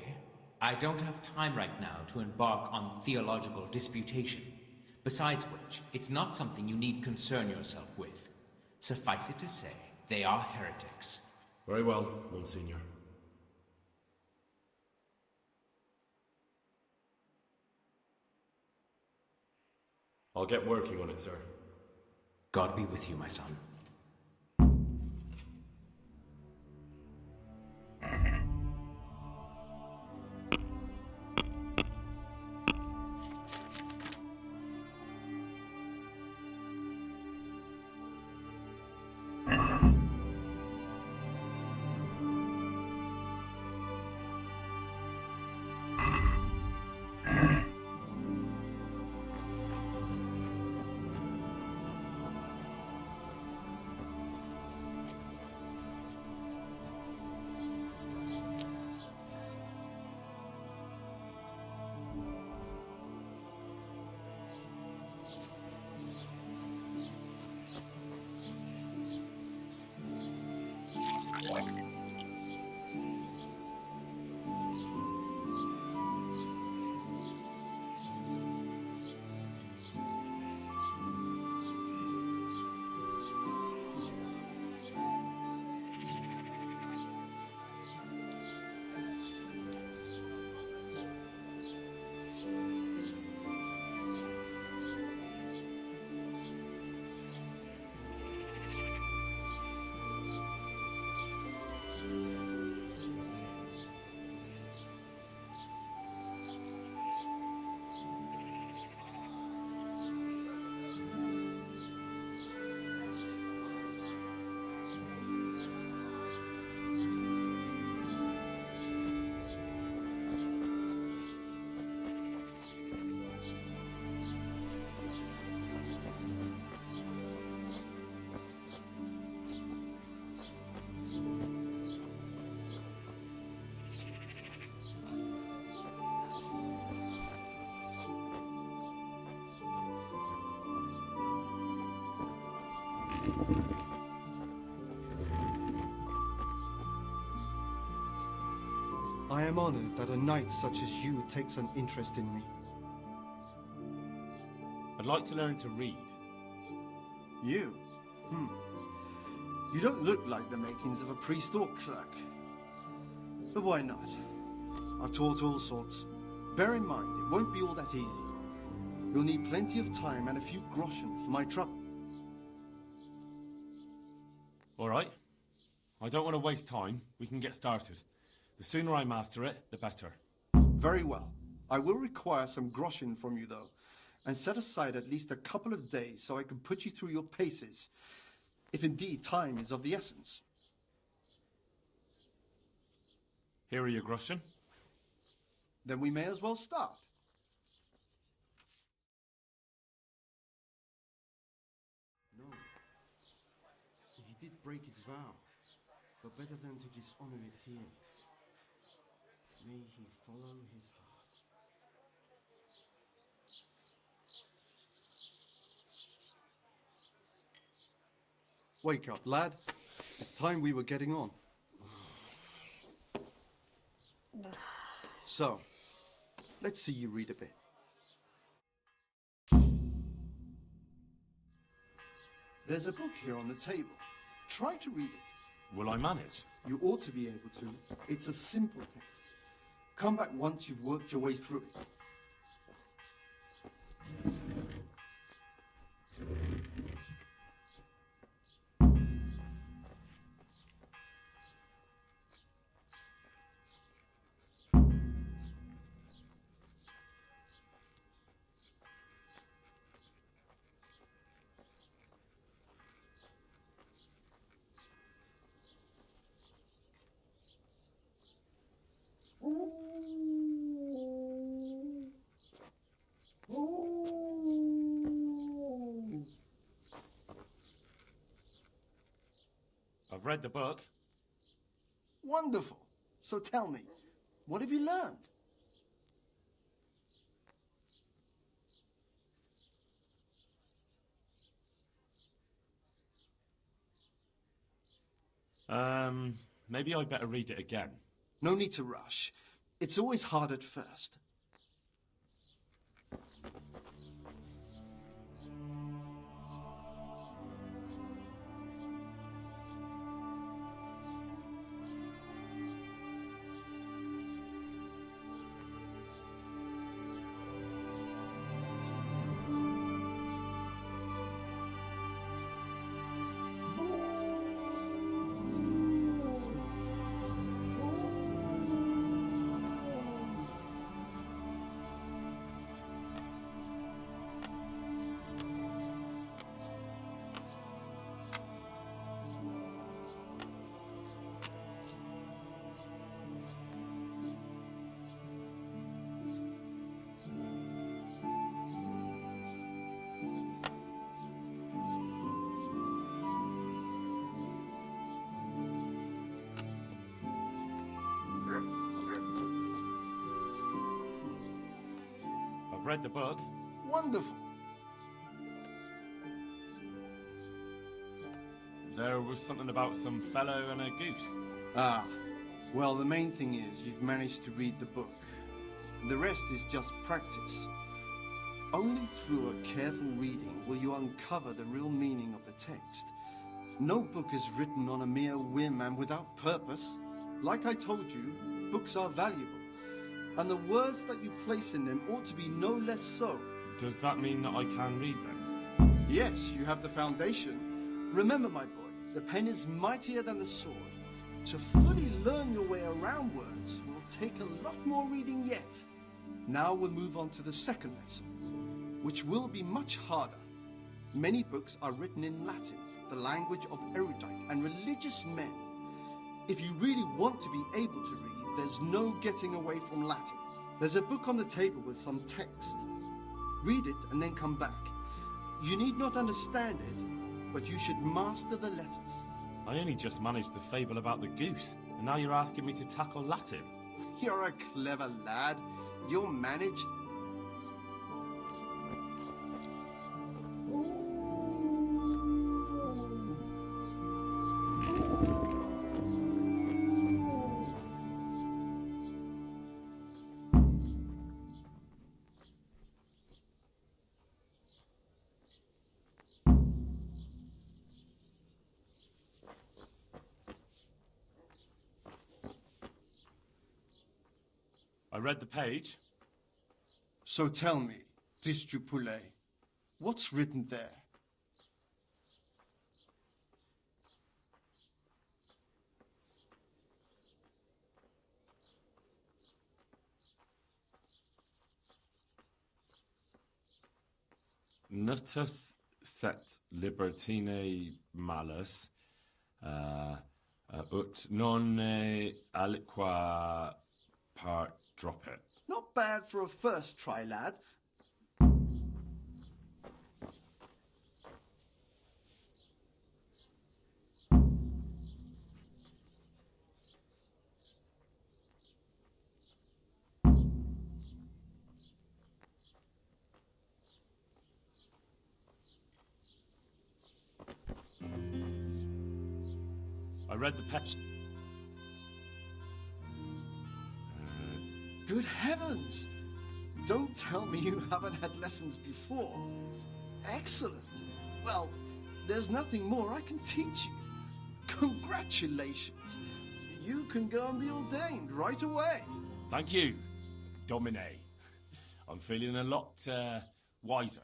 I don't have time right now to embark on theological disputation. Besides which, it's not something you need concern yourself with. Suffice it to say, they are heretics. Very well, Monsignor. I'll get working on it, sir. God be with you, my son. I am honored that a knight such as you takes an interest in me. I'd like to learn to read. You? You don't look like the makings of a priest or clerk. But why not? I've taught all sorts. Bear in mind, it won't be all that easy. You'll need plenty of time and a few groschen for my trouble. All right. I don't want to waste time. We can get started. The sooner I master it, the better. Very well. I will require some groschen from you, though, and set aside at least a couple of days so I can put you through your paces, if indeed time is of the essence. Here are your groschen. Then we may as well start. break his vow, but better than to dishonor it here. May he follow his heart. Wake up, lad. It's time we were getting on. So, let's see you read a bit. There's a book here on the table. Try to read it. Will I manage? You ought to be able to. It's a simple text. Come back once you've worked your way through it. I've read the book. Wonderful. So tell me, what have you learned? Maybe I'd better read it again. No need to rush. It's always hard at first. I've read the book. Wonderful. There was something about some fellow and a goose. Ah, well, the main thing is you've managed to read the book. The rest is just practice. Only through a careful reading will you uncover the real meaning of the text. No book is written on a mere whim and without purpose. Like I told you, books are valuable. And the words that you place in them ought to be no less so. Does that mean that I can read them? Yes, you have the foundation. Remember, my boy, the pen is mightier than the sword. To fully learn your way around words will take a lot more reading yet. Now we'll move on to the second lesson, which will be much harder. Many books are written in Latin, the language of erudite and religious men. If you really want to be able to read, there's no getting away from Latin. There's a book on the table with some text. Read it and then come back. You need not understand it, but you should master the letters. I only just managed the fable about the goose, and now you're asking me to tackle Latin. You're a clever lad. You'll manage. I read the page. So tell me, Distrupule, what's written there? Nutus set libertine malus, ut non aliqua part drop it. Not bad for a first try, lad. read the page. Good heavens! Don't tell me you haven't had lessons before. Excellent. Well, there's nothing more I can teach you. Congratulations. You can go and be ordained right away. Thank you, Domine. I'm feeling a lot wiser.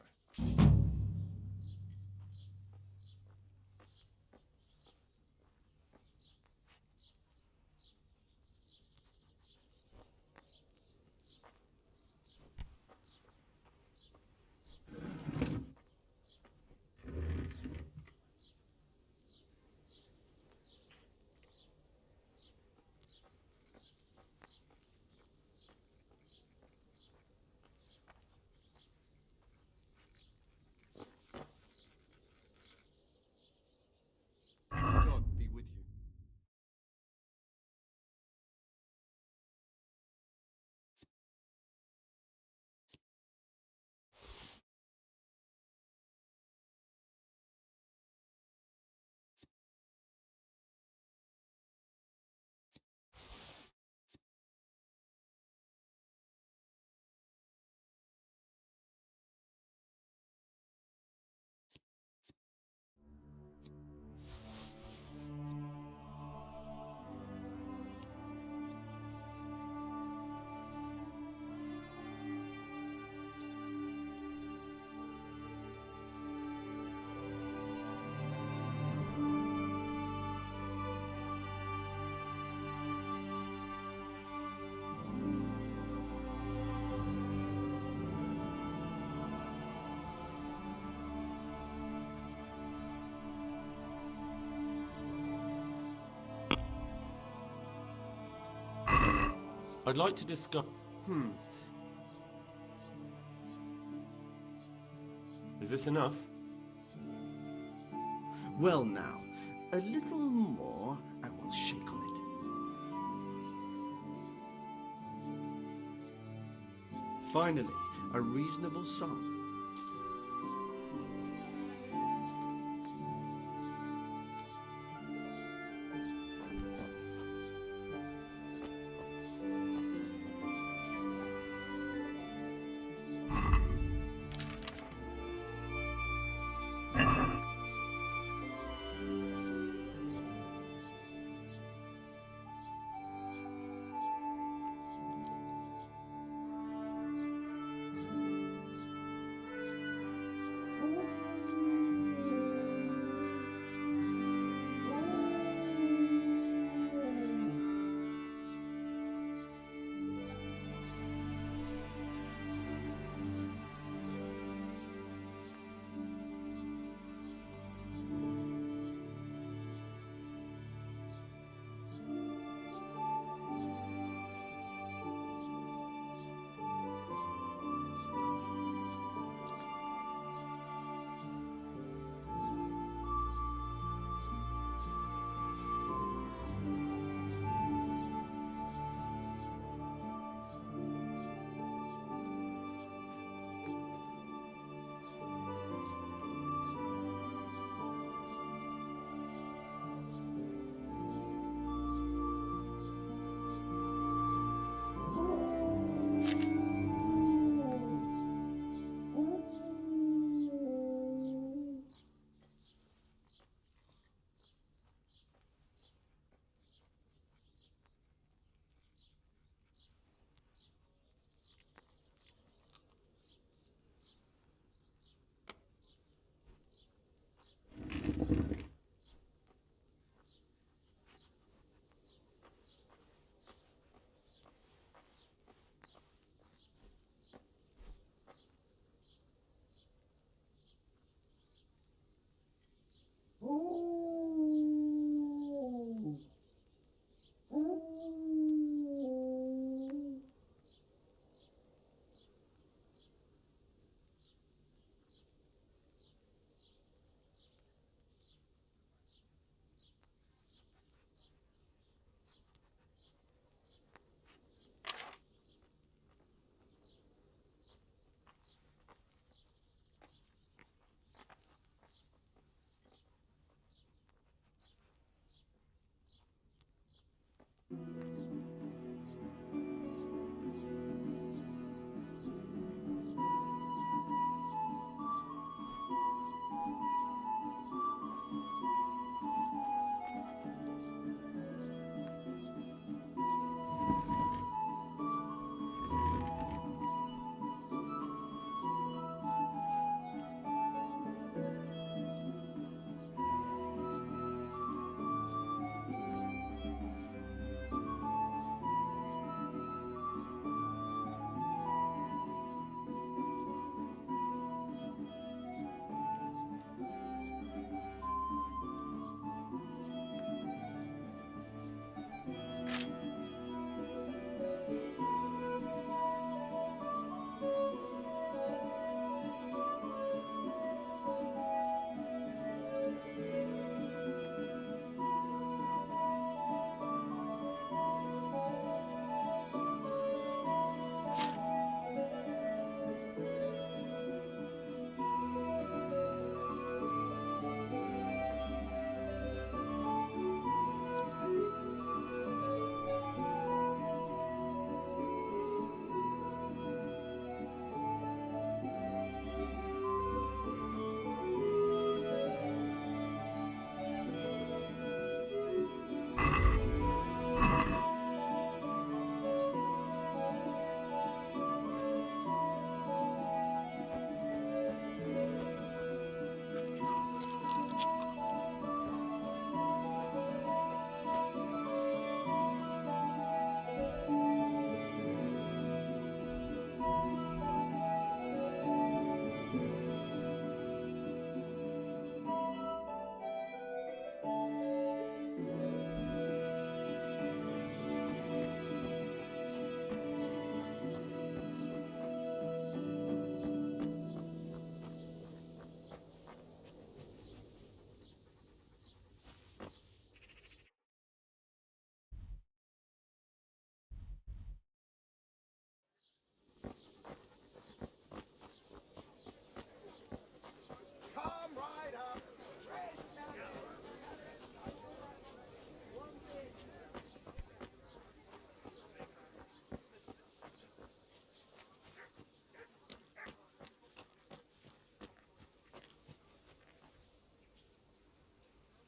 God be with you. I'd like to discuss... Is this enough? Well now, a little more and we'll shake on it. Finally, a reasonable sum.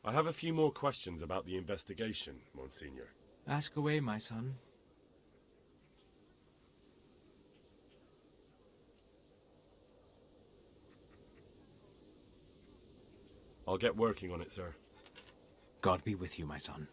I have a few more questions about the investigation, Monsignor. Ask away, my son. I'll get working on it, sir. God be with you, my son.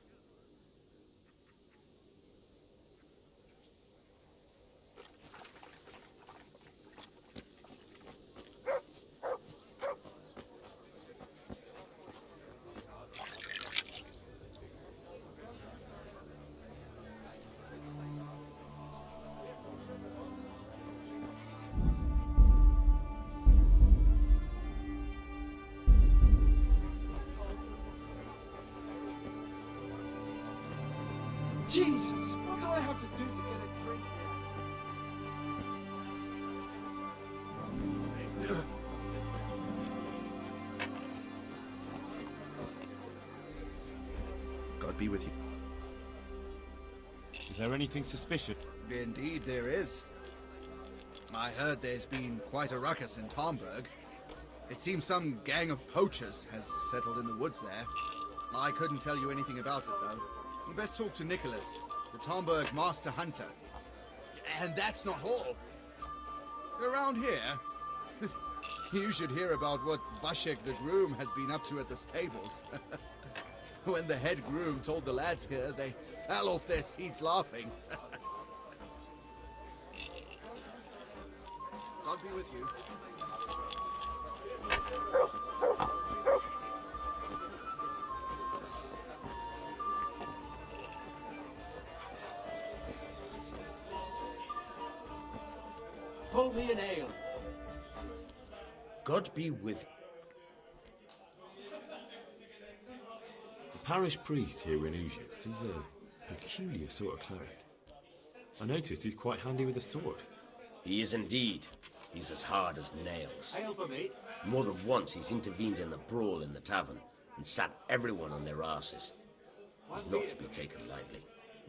Jesus, what do I have to do to get a drink here? God be with you. Is there anything suspicious? Indeed there is. I heard there's been quite a ruckus in Tomberg. It seems some gang of poachers has settled in the woods there. I couldn't tell you anything about it, though. You best talk to Nicholas, the Tomberg Master Hunter. And that's not all. Around here, you should hear about what Vashek the groom has been up to at the stables. When the head groom told the lads here, they fell off their seats laughing. God be with you. Pull me an ale. God be with you. The parish priest here in Ujic, he's a peculiar sort of cleric. I noticed he's quite handy with a sword. He is indeed. He's as hard as nails. Ale for me. More than once he's intervened in a brawl in the tavern and sat everyone on their asses. He's not to be taken lightly.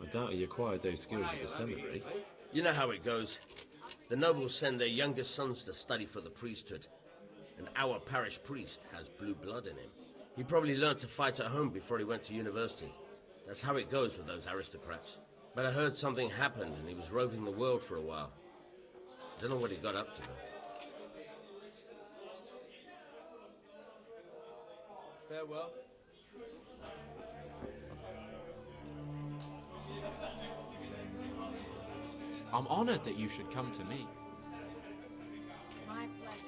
I doubt he acquired those skills at the seminary. You know how it goes. The nobles send their youngest sons to study for the priesthood, and our parish priest has blue blood in him. He probably learned to fight at home before he went to university. That's how it goes with those aristocrats. But I heard something happened and he was roving the world for a while. Don't know what he got up to though. Farewell. I'm honored that you should come to me. My pleasure.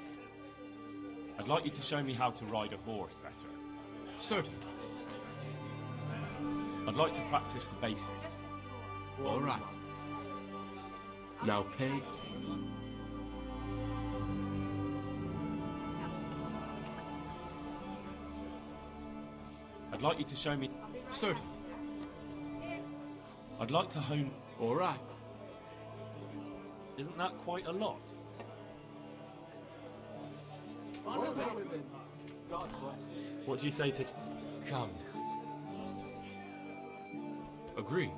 I'd like you to show me how to ride a horse better. Certainly. I'd like to practice the basics. All right. Now pay. I'd like you to show me... Certainly. I'd like to hone... All right. Isn't that quite a lot? What do you say to... Come. Agreed.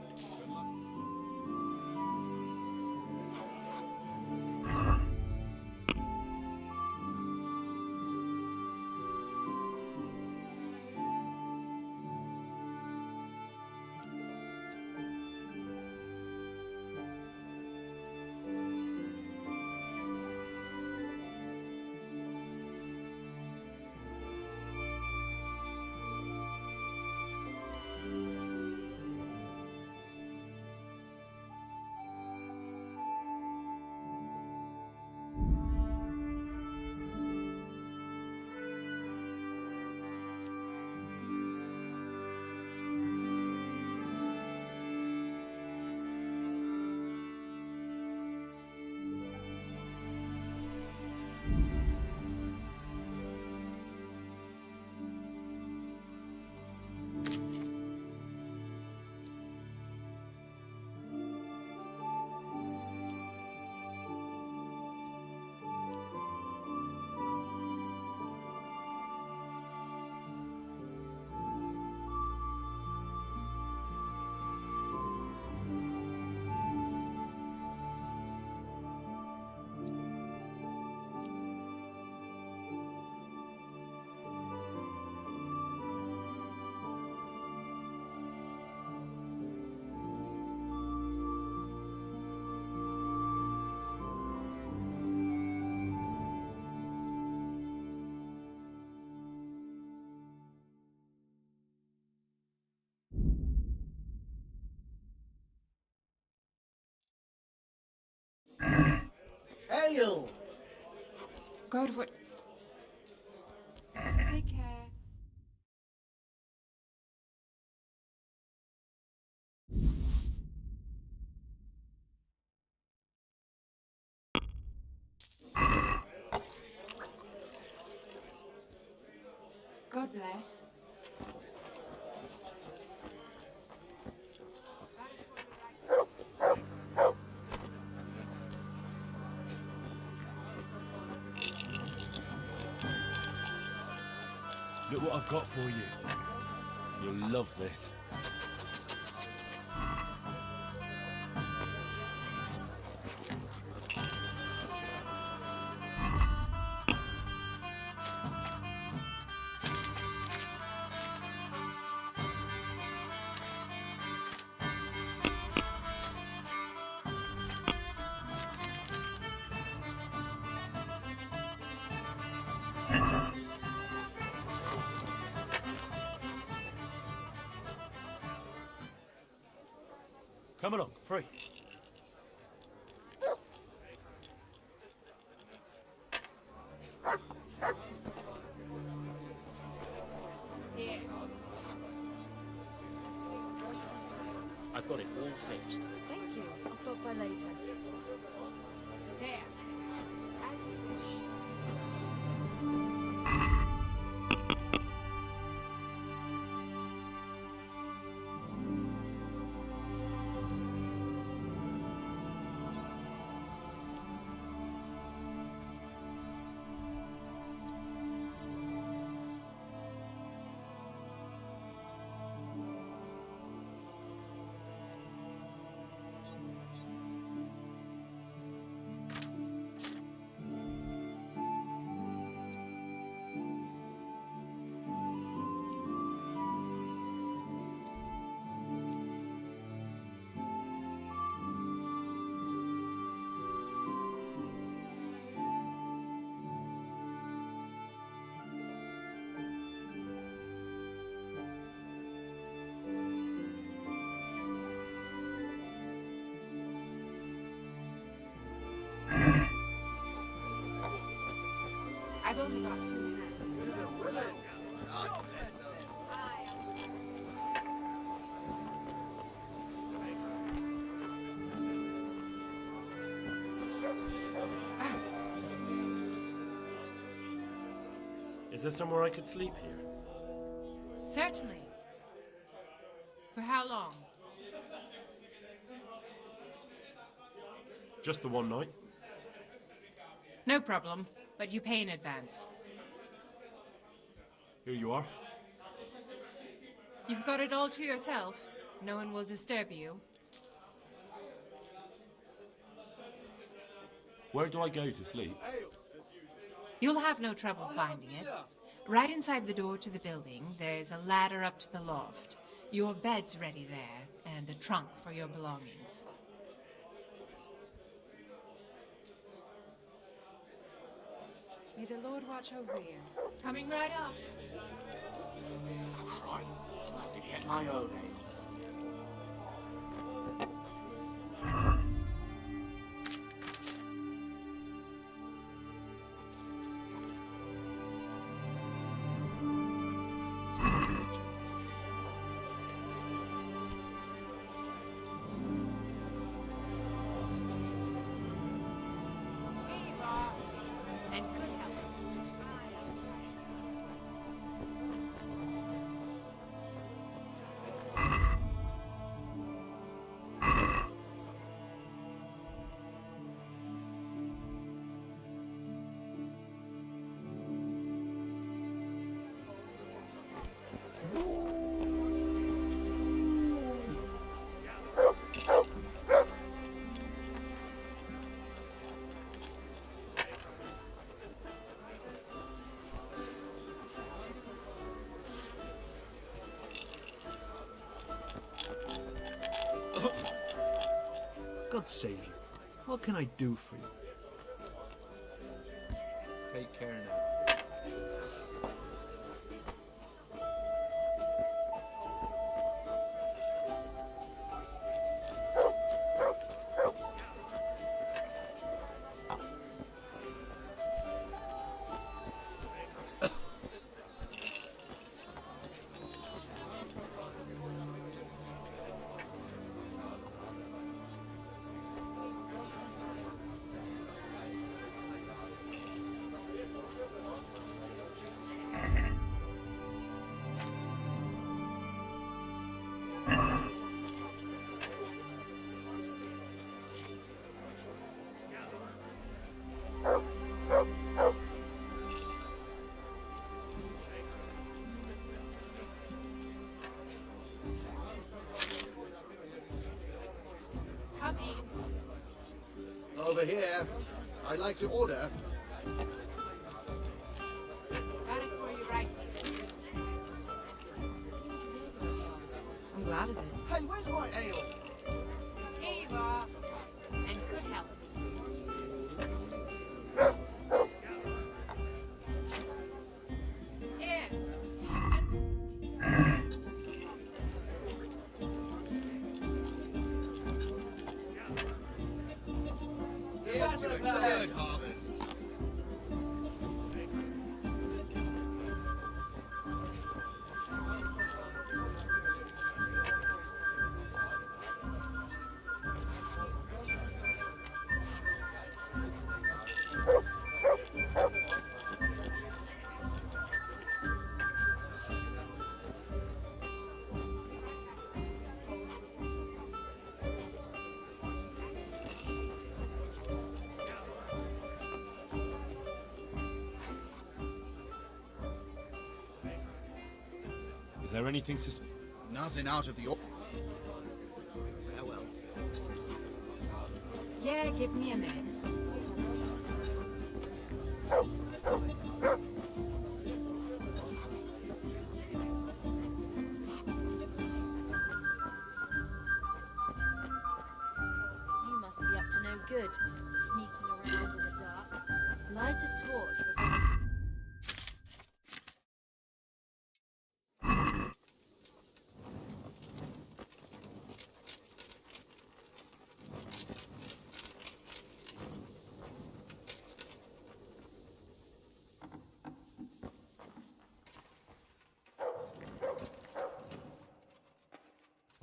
Hail! God, what... Take care. God bless. Look what I've got for you. You'll love this. Come along, free. Here. I've got it all fixed. Thank you. I'll stop by later. There. As you wish. I've only got 2 hands. Is there somewhere I could sleep here? Certainly. For how long? Just the one night? No problem, but you pay in advance. Here you are. You've got it all to yourself. No one will disturb you. Where do I go to sleep? You'll have no trouble finding it. Right inside the door to the building, there's a ladder up to the loft. Your bed's ready there, and a trunk for your belongings. May the Lord watch over you. Coming right up. Christ, I'll have to get my own ale. And good health. God save you. What can I do for you? Take care now. Over here. I'd like to order. Got it for you right here. I'm glad of it. Hey, where's my ale? Here you are. And good health. Here. Good harvest. Is there anything Nothing out of the ordinary. Well. Yeah, give me a minute. You must be up to no good, sneaking around in the dark. Light a torch before...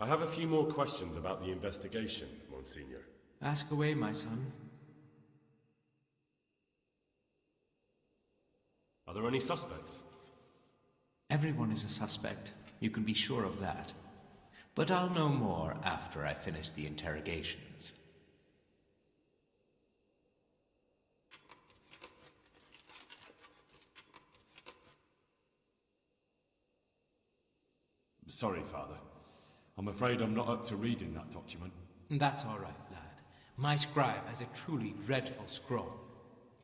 I have a few more questions about the investigation, Monsignor. Ask away, my son. Are there any suspects? Everyone is a suspect. You can be sure of that. But I'll know more after I finish the interrogations. Sorry, Father. I'm afraid I'm not up to reading that document. That's all right, lad. My scribe has a truly dreadful scroll.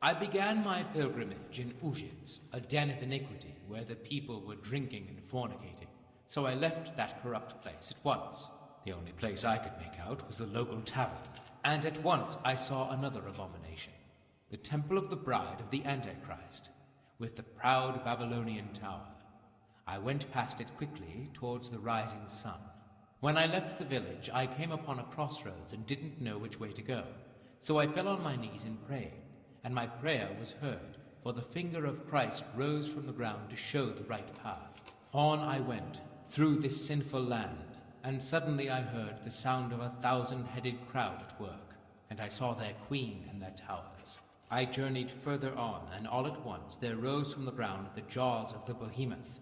I began my pilgrimage in Ujits, a den of iniquity where the people were drinking and fornicating. So I left that corrupt place at once. The only place I could make out was the local tavern. And at once I saw another abomination. The temple of the bride of the Antichrist, with the proud Babylonian tower. I went past it quickly towards the rising sun. When I left the village, I came upon a crossroads and didn't know which way to go. So I fell on my knees and prayed, and my prayer was heard, for the finger of Christ rose from the ground to show the right path. On I went, through this sinful land, and suddenly I heard the sound of a 1,000-headed crowd at work, and I saw their queen and their towers. I journeyed further on, and all at once there rose from the ground the jaws of the behemoth,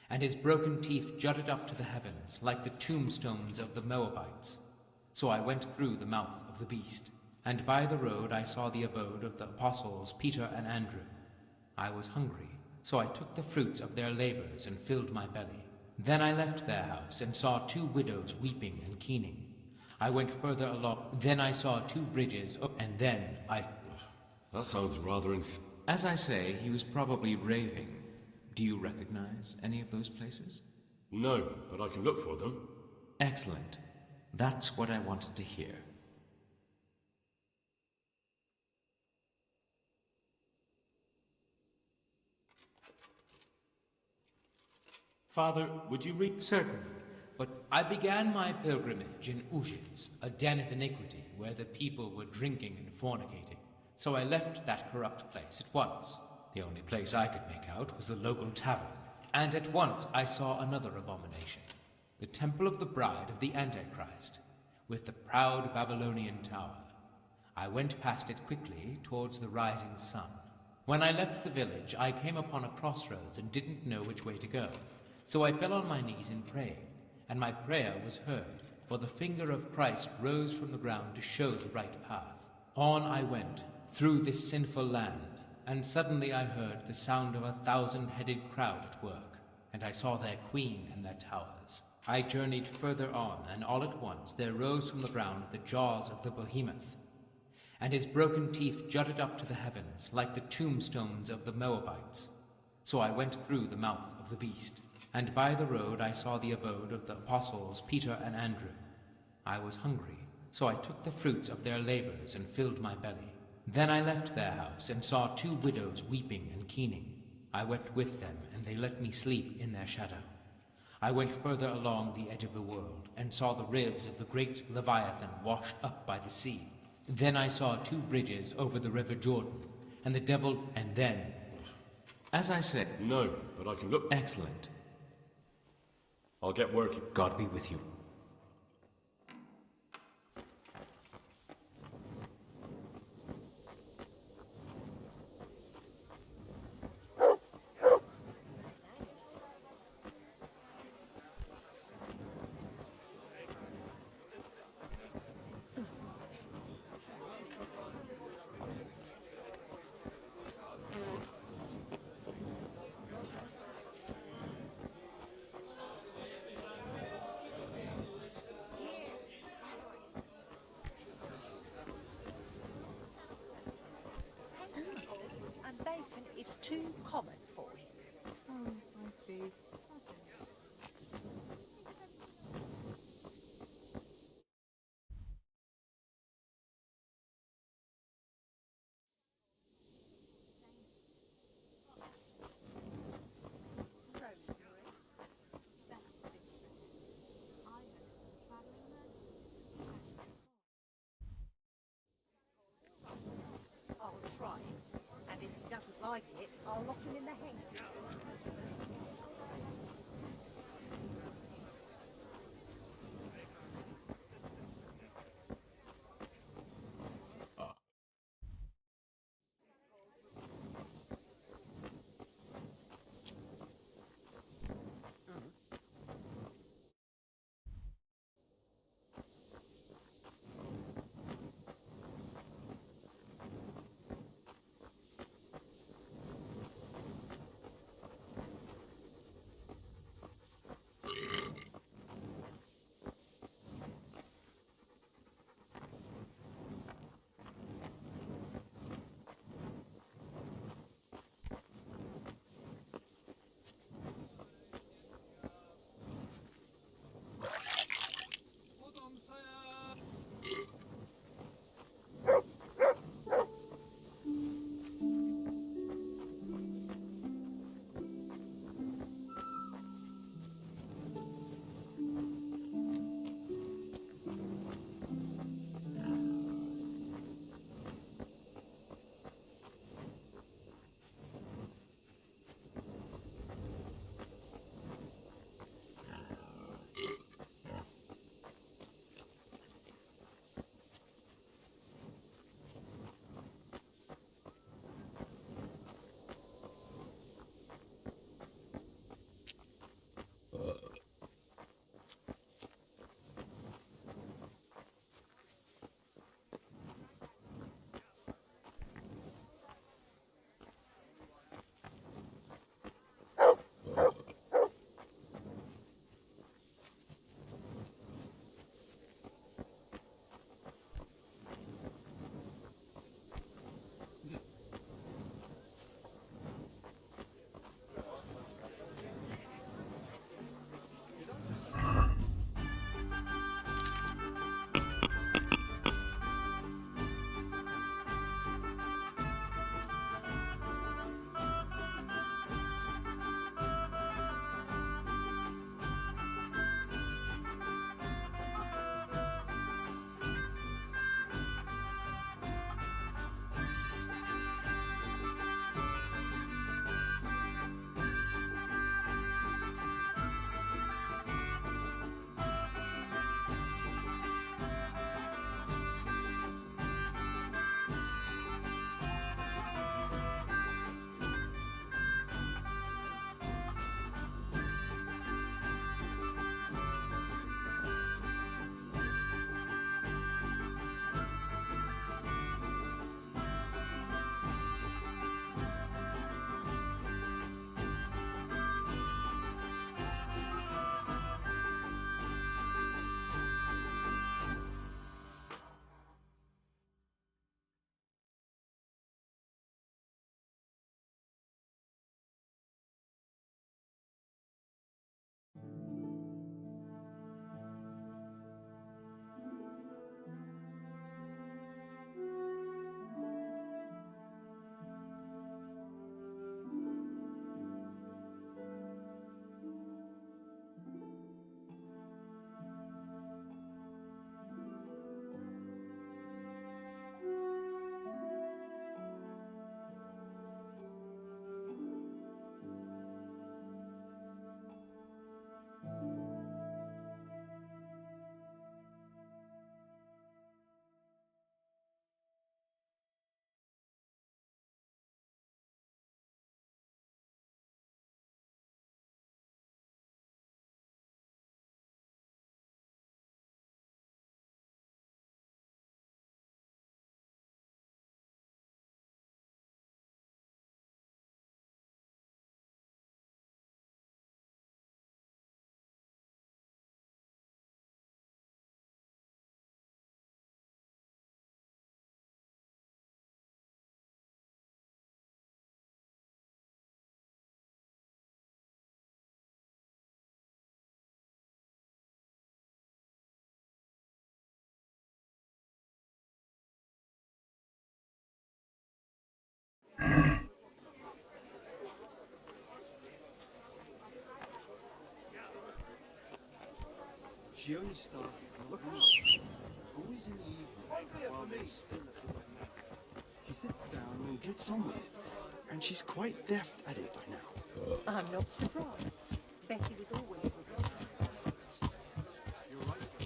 and his broken teeth jutted up to the heavens like the tombstones of the Moabites. So I went through the mouth of the beast, and by the road I saw the abode of the apostles Peter and Andrew. I was hungry, so I took the fruits of their labors and filled my belly. Then I left their house and saw 2 widows weeping and keening. I went further along, then I saw 2 bridges, and then I... That sounds rather As I say, he was probably raving. Do you recognize any of those places? No, but I can look for them. Excellent. That's what I wanted to hear. Father, would you read? Certainly. But I began my pilgrimage in Ujits, a den of iniquity where the people were drinking and fornicating. So I left that corrupt place at once. The only place I could make out was the local tavern. And at once I saw another abomination. The temple of the bride of the Antichrist, with the proud Babylonian tower. I went past it quickly towards the rising sun. When I left the village, I came upon a crossroads and didn't know which way to go. So I fell on my knees and prayed, and my prayer was heard, for the finger of Christ rose from the ground to show the right path. On I went, through this sinful land, and suddenly I heard the sound of a 1,000-headed crowd at work, and I saw their queen and their towers. I journeyed further on, and all at once there rose from the ground the jaws of the behemoth, and his broken teeth jutted up to the heavens like the tombstones of the Moabites. So I went through the mouth of the beast, and by the road I saw the abode of the apostles Peter and Andrew. I was hungry, so I took the fruits of their labors and filled my belly. Then I left their house and saw 2 widows weeping and keening. I wept with them, and they let me sleep in their shadow. I went further along the edge of the world, and saw the ribs of the great Leviathan washed up by the sea. Then I saw 2 bridges over the river Jordan, and the devil, and then... As I said... No, but I can look... Excellent. I'll get working. God be with you. And bacon is too common for him. Oh, I see. I'll try it, and if he doesn't like it, I'll lock him in the hen. She only started always in the evening while they're still at the wedding. She sits down and gets on with it, and she's quite deft at it by now. I'm not surprised. Betty was always good. You're right.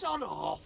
Sod off!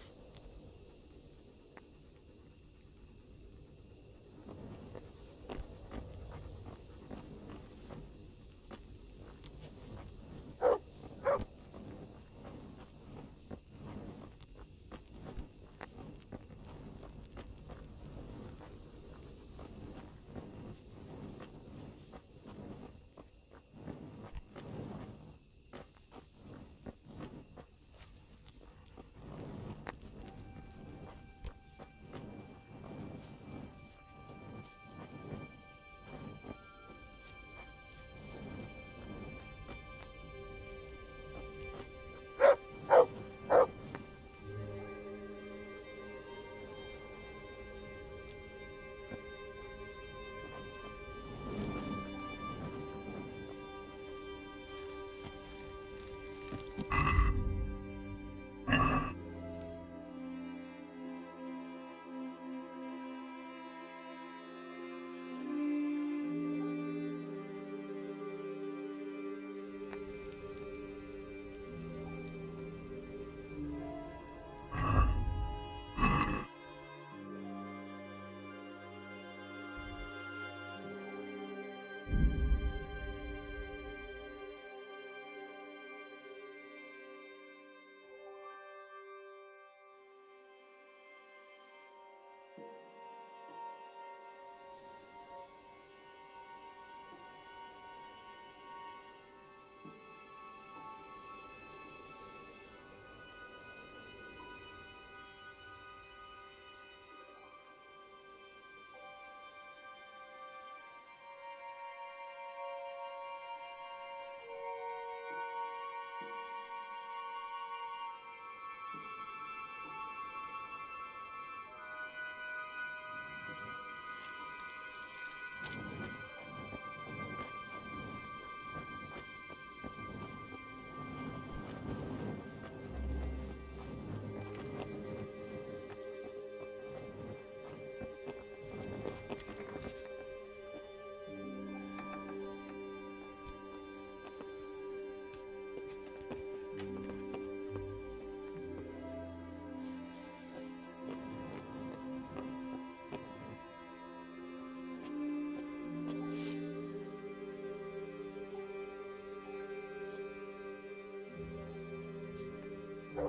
Yeah.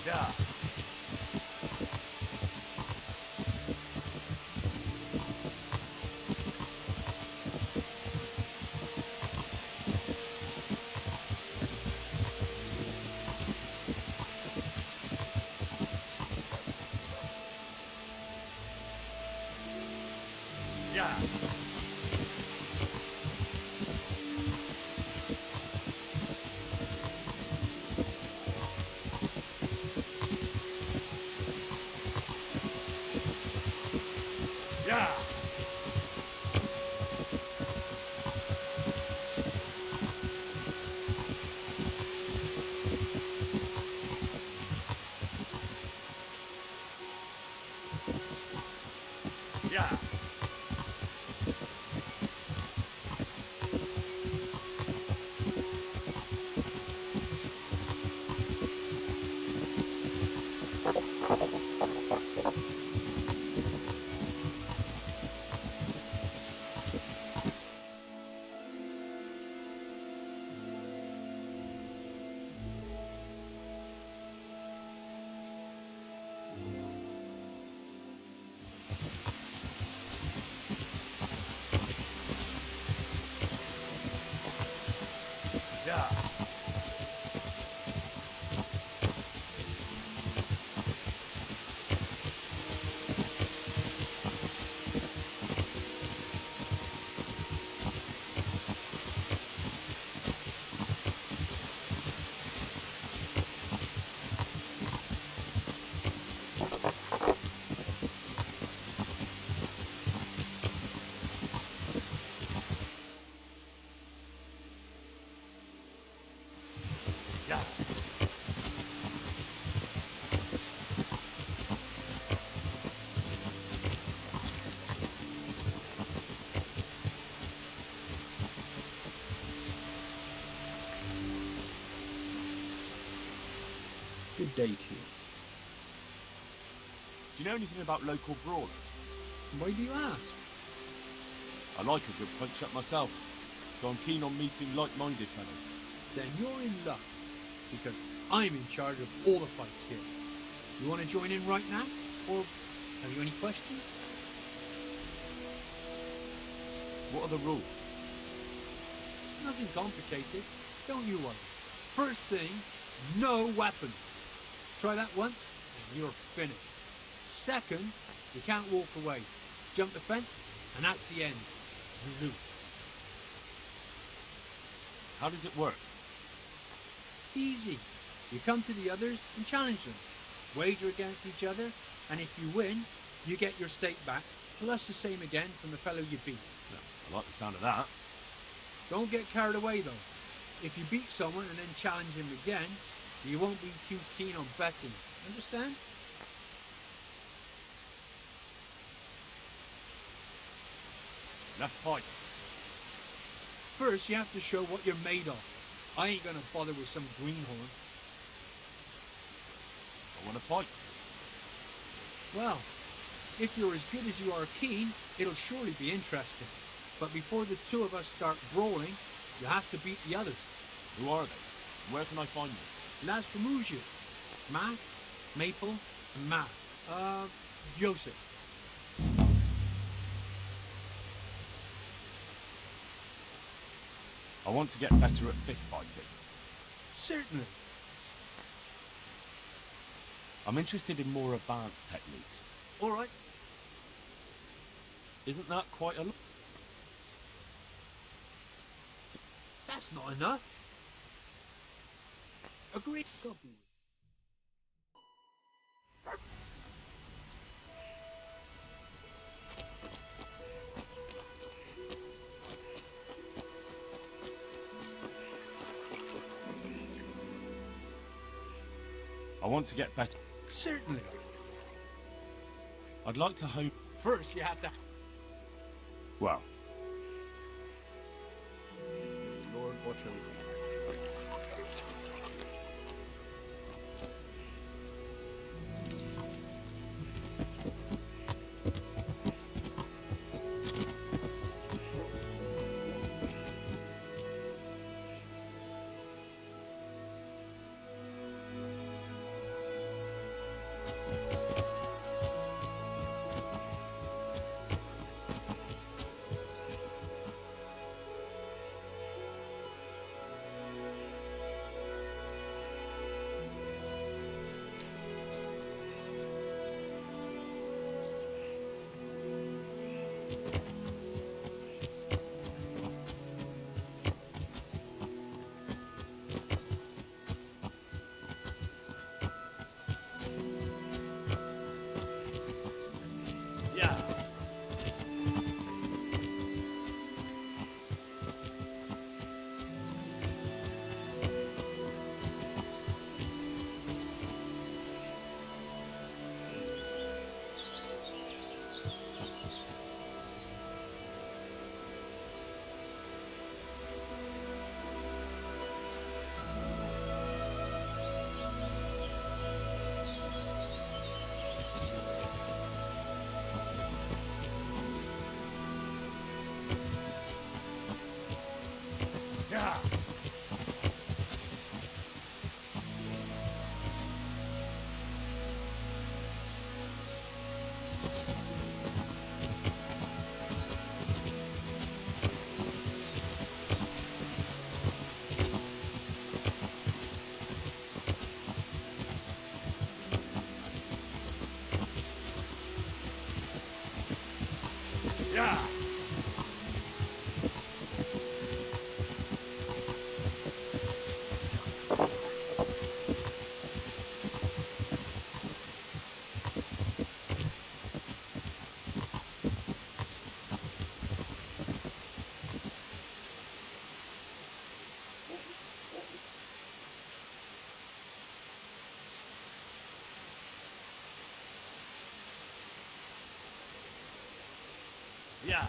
Yeah. Yeah. Yeah. Yeah. Yeah. Good day to you. Do you know anything about local brawlers? Why do you ask? I like a good punch-up myself, so I'm keen on meeting like-minded fellows. Then you're in luck, because I'm in charge of all the fights here. You want to join in right now, or have you any questions? What are the rules? Nothing complicated, don't you worry. First thing, no weapons. Try that once, and you're finished. Second, you can't walk away. Jump the fence, and that's the end. You lose. How does it work? Easy. You come to the others and challenge them. Wager against each other, and if you win, you get your stake back, plus the same again from the fellow you beat. I like the sound of that. Don't get carried away though. If you beat someone and then challenge him again, you won't be too keen on betting. Understand? Let's fight. First, you have to show what you're made of. I ain't gonna bother with some greenhorn. I want to fight. Well, if you're as good as you are keen, it'll surely be interesting. But before the two of us start brawling, you have to beat the others. Who are they? Where can I find them? Lads from Ujians. Matt, Maple, and Matt. Joseph. want to get better at fist fighting. Certainly. I'm interested in more advanced techniques. All right. Isn't that quite a lot? That's not enough. Agreed. I want to get better. Certainly. I'd like to hone... First, you have to... Well, Lord, watch over. yeah. Yeah. Yeah.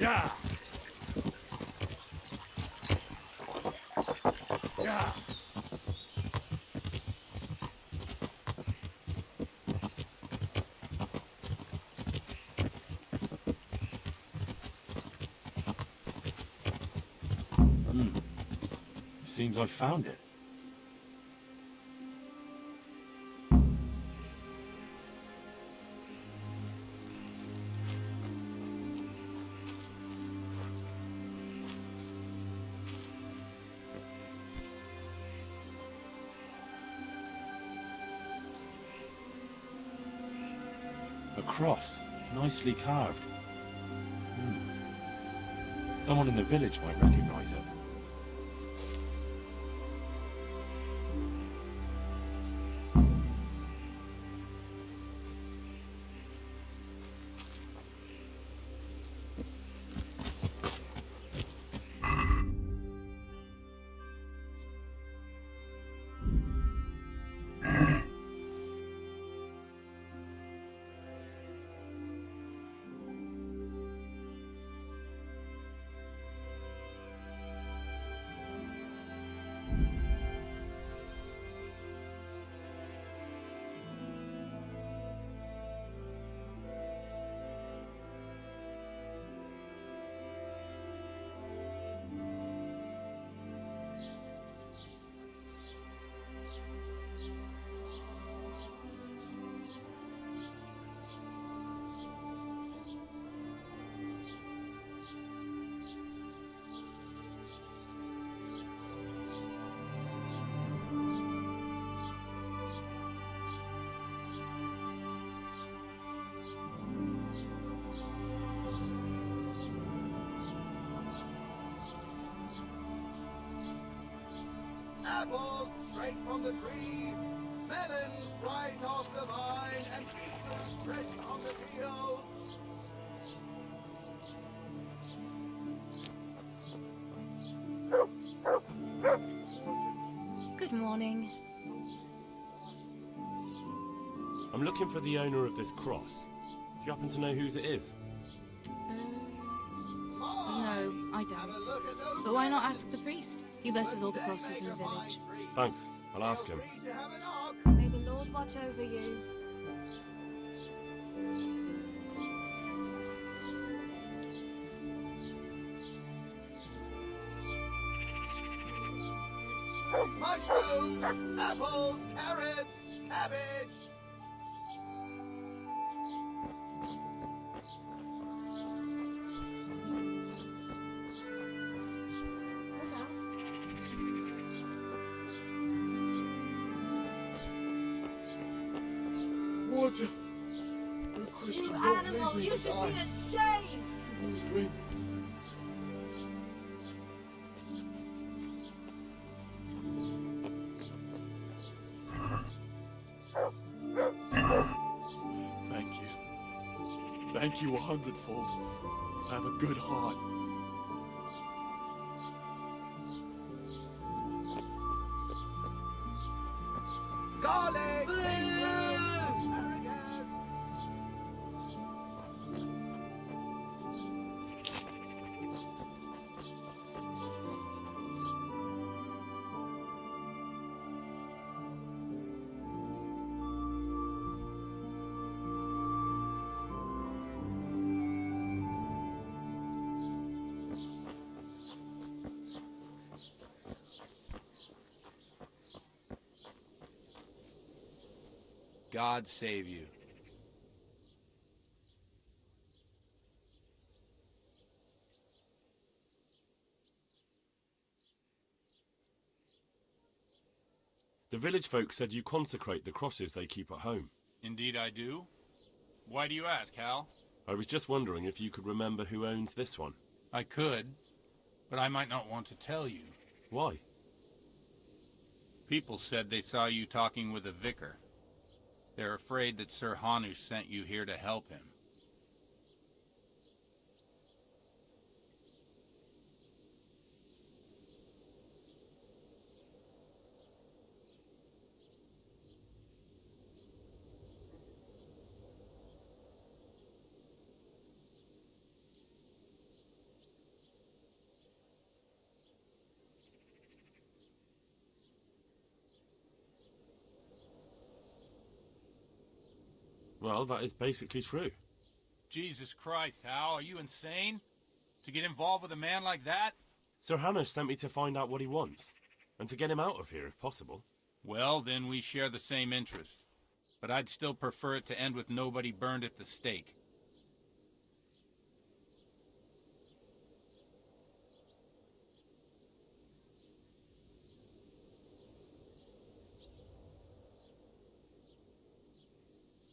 Yeah. Yeah. Seems I found it. A cross, nicely carved. Someone in the village might recognize it. Apples straight from the tree, melons right off the vine, and peaches fresh on the fields. Good morning. I'm looking for the owner of this cross. Do you happen to know whose it is? No, I don't. But why not ask the priest? He blesses all the crosses in the village. Thanks. I'll ask him. May the Lord watch over you. Mushrooms, apples, carrots, cabbage. What? You Christians don't leave me to die. ashamed! Thank you. Thank you 100-fold. I have a good heart. Garlic! God save you. The village folk said you consecrate the crosses they keep at home. Indeed I do. Why do you ask, Hal? I was just wondering if you could remember who owns this one. I could, but I might not want to tell you. Why? People said they saw you talking with a vicar. They're afraid that Sir Hanush sent you here to help him. Well, that is basically true. Jesus Christ, Hal, are you insane? To get involved with a man like that? Sir Hannah sent me to find out what he wants, and to get him out of here if possible. Well, then we share the same interest. But I'd still prefer it to end with nobody burned at the stake.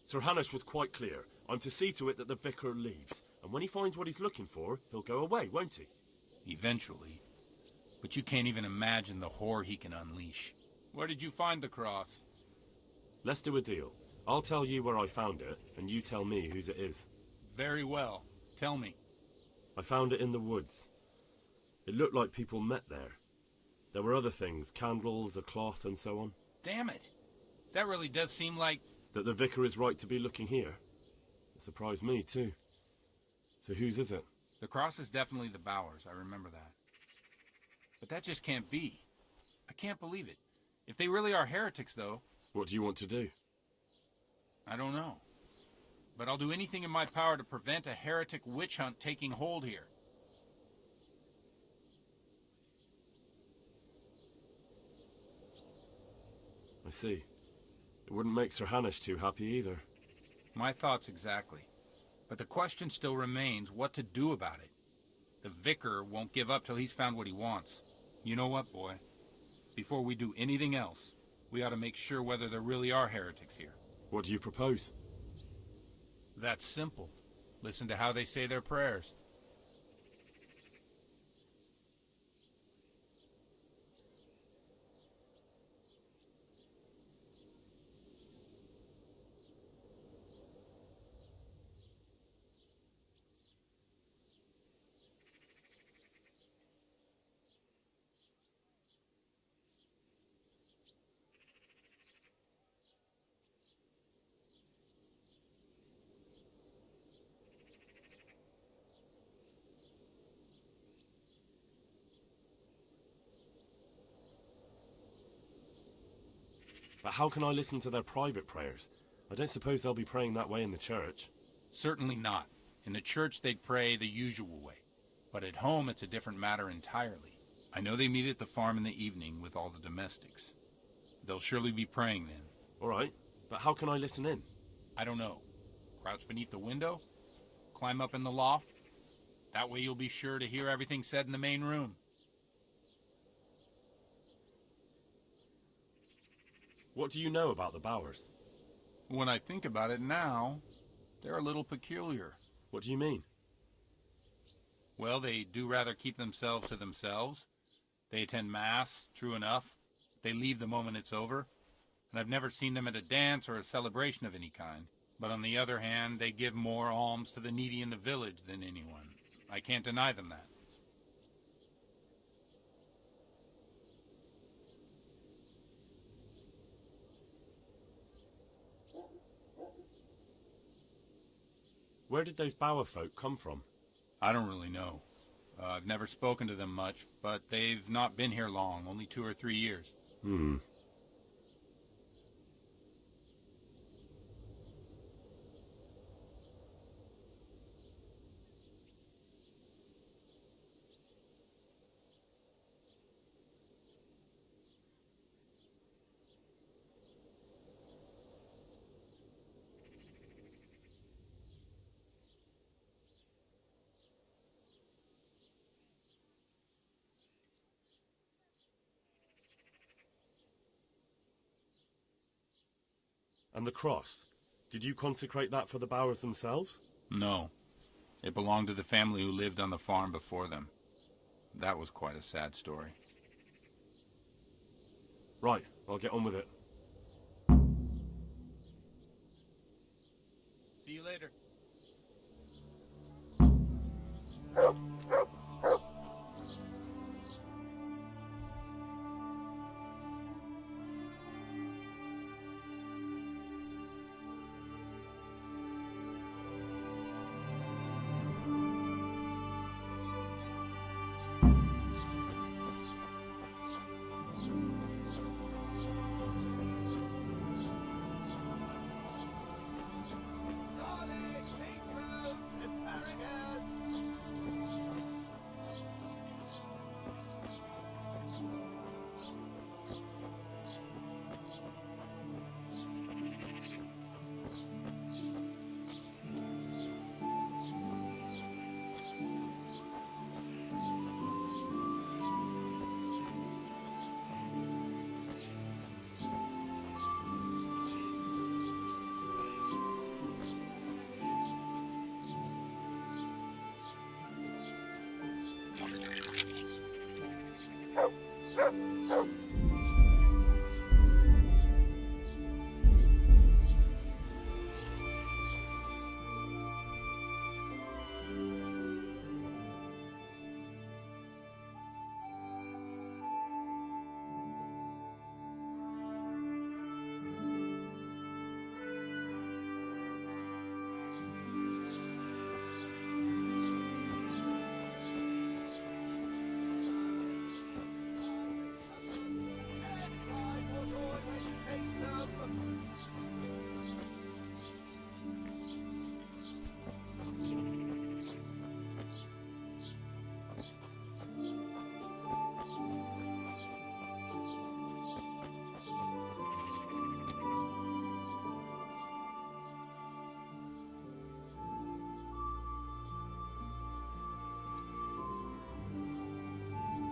Sir Hannes was quite clear. I'm to see to it that the vicar leaves, and when he finds what he's looking for, he'll go away, won't he? Eventually. But you can't even imagine the horror he can unleash. Where did you find the cross? Let's do a deal. I'll tell you where I found it, and you tell me whose it is. Very well. Tell me. I found it in the woods. It looked like people met there. There were other things, candles, a cloth, and so on. Damn it. That really does seem like... That the vicar is right to be looking here. It surprised me, too. So whose is it? The cross is definitely the Bowers, I remember that. But that just can't be. I can't believe it. If they really are heretics, though... What do you want to do? I don't know. But I'll do anything in my power to prevent a heretic witch hunt taking hold here. I see. It wouldn't make Sir Hannes too happy either. My thoughts exactly. But the question still remains what to do about it. The vicar won't give up till he's found what he wants. You know what, boy? Before we do anything else, we ought to make sure whether there really are heretics here. What do you propose? That's simple. Listen to how they say their prayers. But how can I listen to their private prayers? I don't suppose they'll be praying that way in the church. Certainly not. In the church they'd pray the usual way. But at home it's a different matter entirely. I know they meet at the farm in the evening with all the domestics. They'll surely be praying then. All right, but how can I listen in? I don't know. Crouch beneath the window? Climb up in the loft? That way you'll be sure to hear everything said in the main room. What do you know about the Bowers? When I think about it now, they're a little peculiar. What do you mean? Well, they do rather keep themselves to themselves. They attend Mass, true enough. They leave the moment it's over. And I've never seen them at a dance or a celebration of any kind. But on the other hand, they give more alms to the needy in the village than anyone. I can't deny them that. Where did those Bower folk come from? I don't really know. I've never spoken to them much, but they've not been here long, only 2 or 3 years. And the cross? Did you consecrate that for the Bowers themselves? No. It belonged to the family who lived on the farm before them. That was quite a sad story. Right, I'll get on with it. See you later.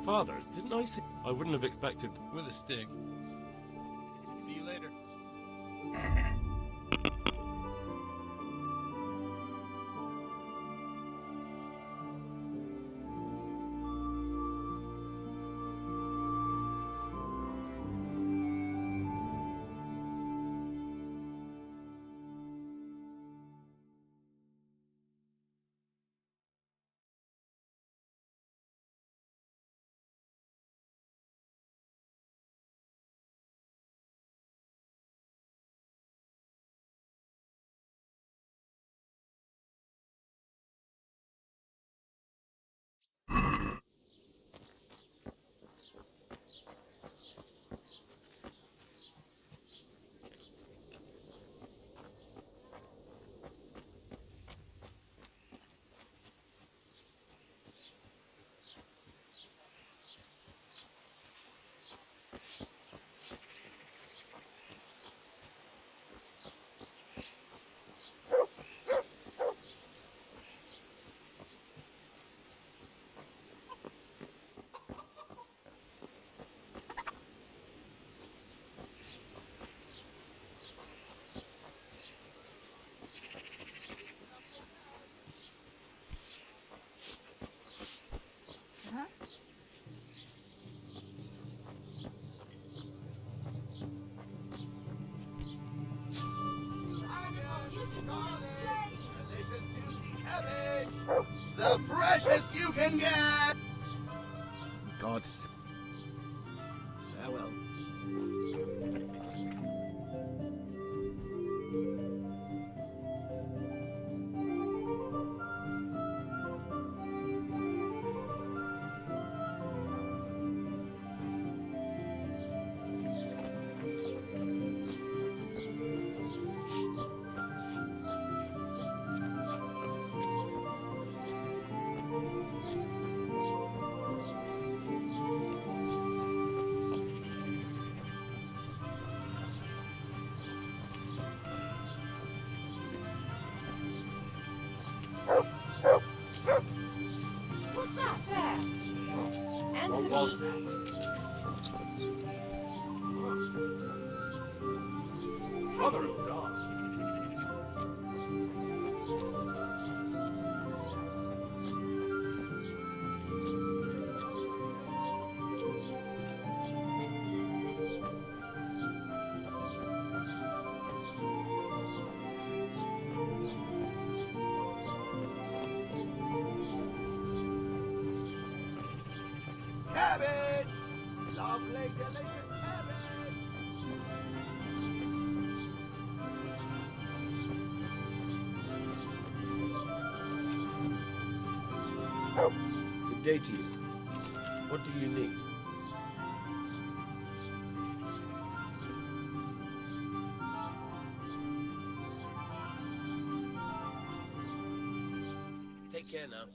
Father, didn't I see? I wouldn't have expected... With a stick. See you later. The freshest you can get! God's... Farewell. What's that there? Answer me. Mother of God. Cabbage! Lovely, delicious cabbage! Good day to you. What do you need? Take care now.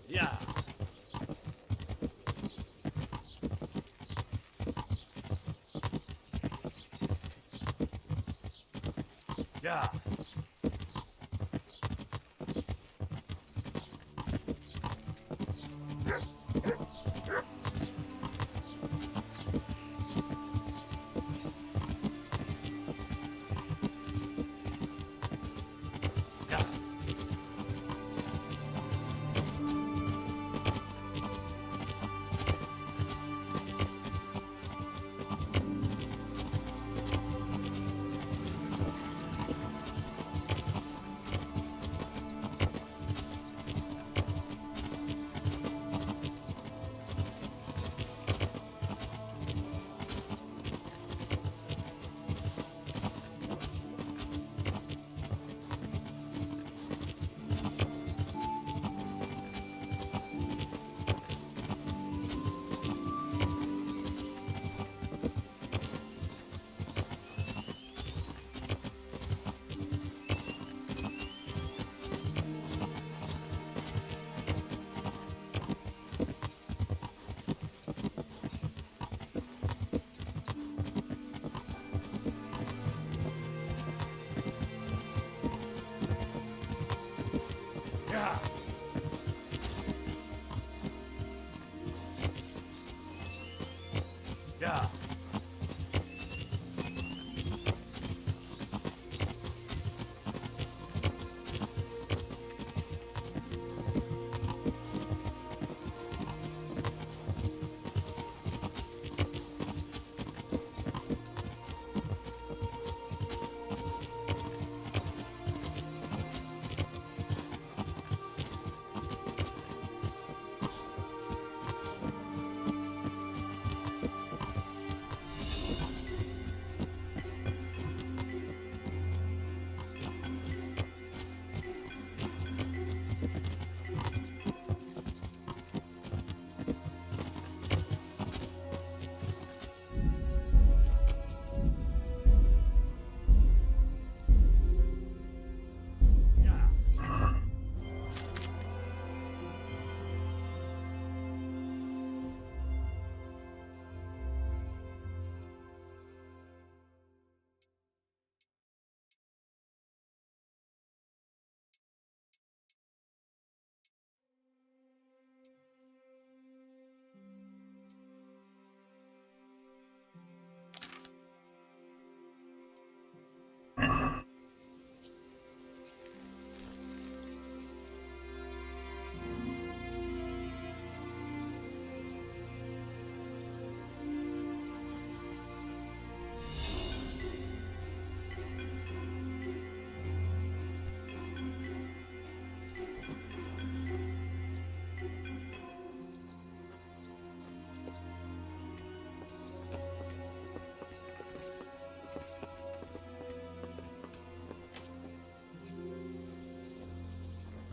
Yeah. Yeah.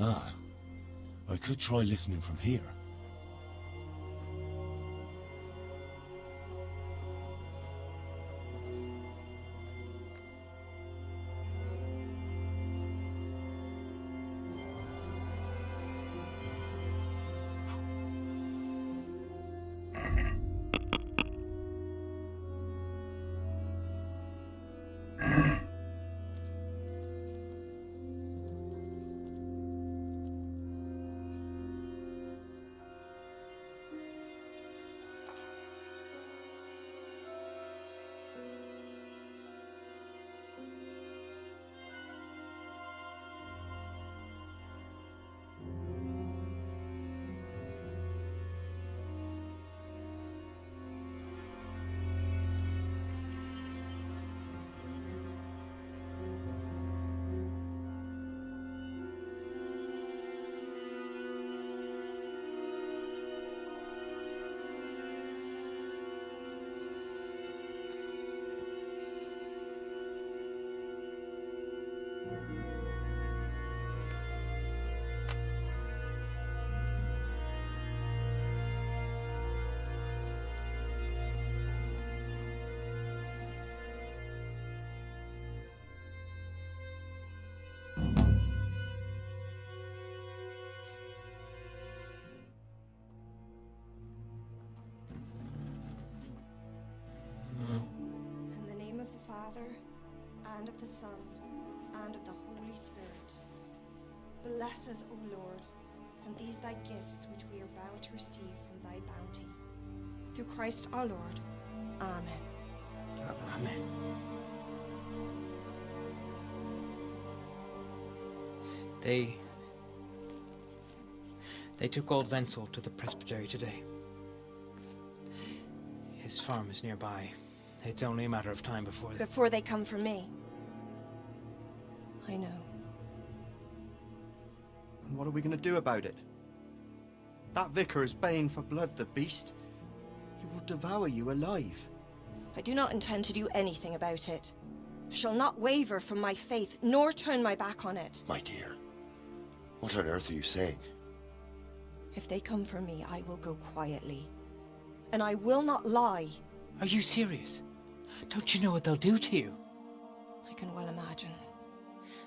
Ah, I could try listening from here. In the name of the Father, and of the Son, and of the Holy Spirit. Bless us, O Lord, and these thy gifts which we are bound to receive from thy bounty. Through Christ our Lord. Amen. Amen. They took old Wenzel to the presbytery today. His farm is nearby. It's only a matter of time Before they come for me. I know. And what are we going to do about it? That vicar is baying for blood, the beast. He will devour you alive. I do not intend to do anything about it. I shall not waver from my faith, nor turn my back on it. My dear, what on earth are you saying? If they come for me, I will go quietly. And I will not lie. Are you serious? Don't you know what they'll do to you? I can well imagine.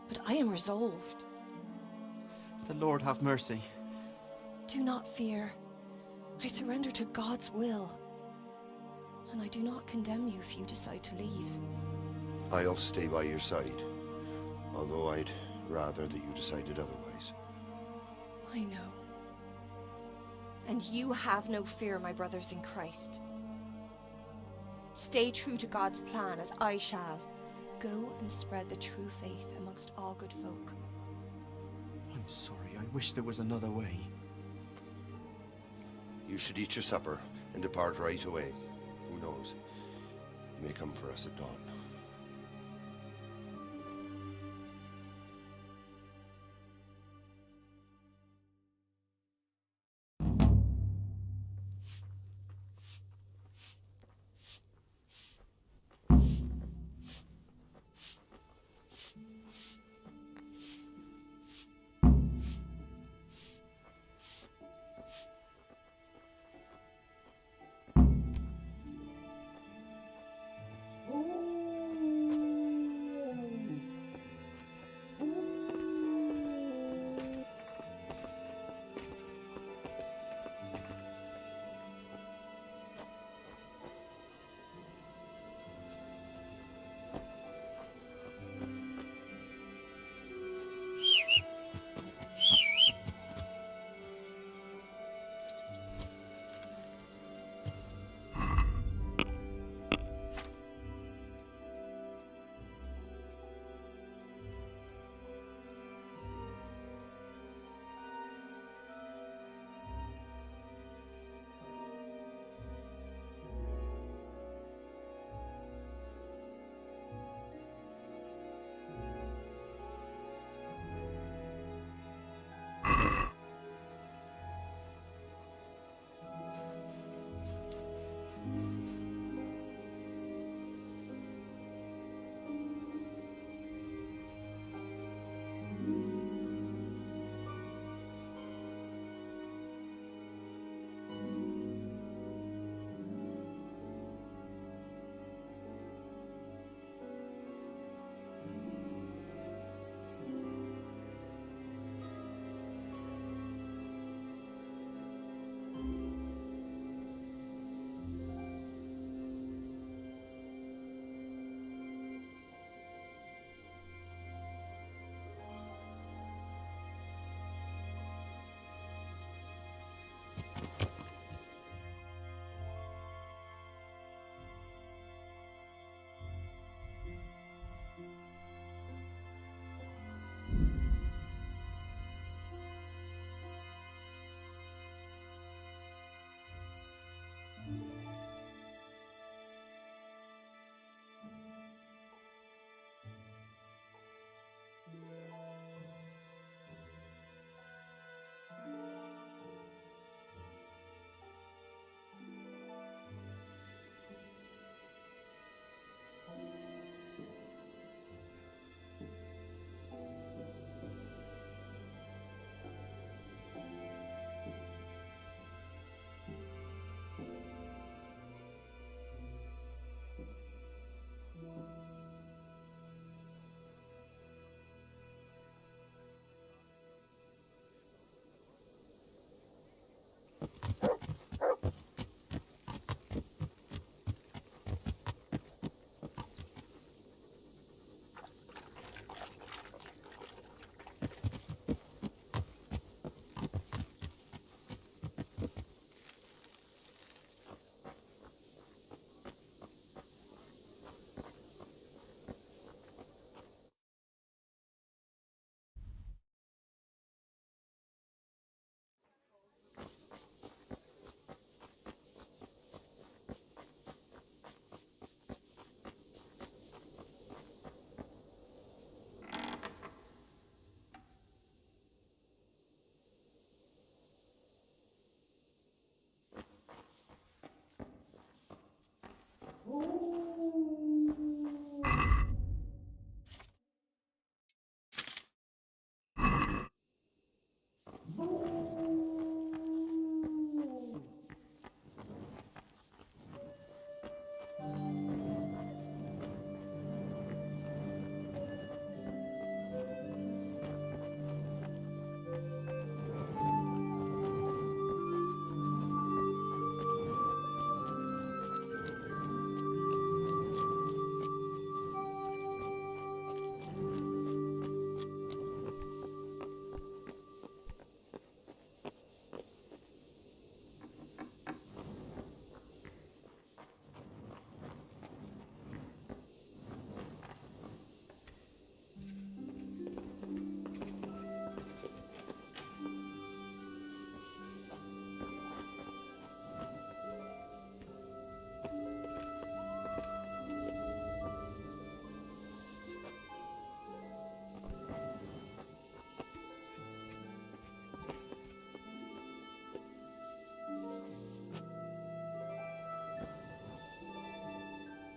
But I am resolved. The Lord have mercy. Do not fear. I surrender to God's will. And I do not condemn you if you decide to leave. I'll stay by your side, although I'd rather that you decided otherwise. I know. And you have no fear, my brothers in Christ. Stay true to God's plan, as I shall. Go and spread the true faith amongst all good folk. I'm sorry. I wish there was another way. You should eat your supper and depart right away. Who knows? You may come for us at dawn.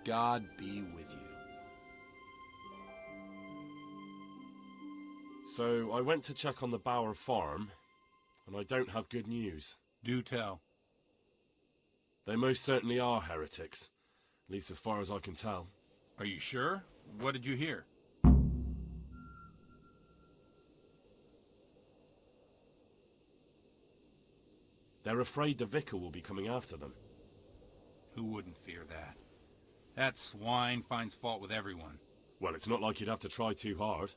God be with you. So I went to check on the Bower farm, and I don't have good news. Do tell. They most certainly are heretics, at least as far as I can tell. Are you sure? What did you hear? They're afraid the vicar will be coming after them. Who wouldn't fear that? That swine finds fault with everyone. Well, it's not like you'd have to try too hard.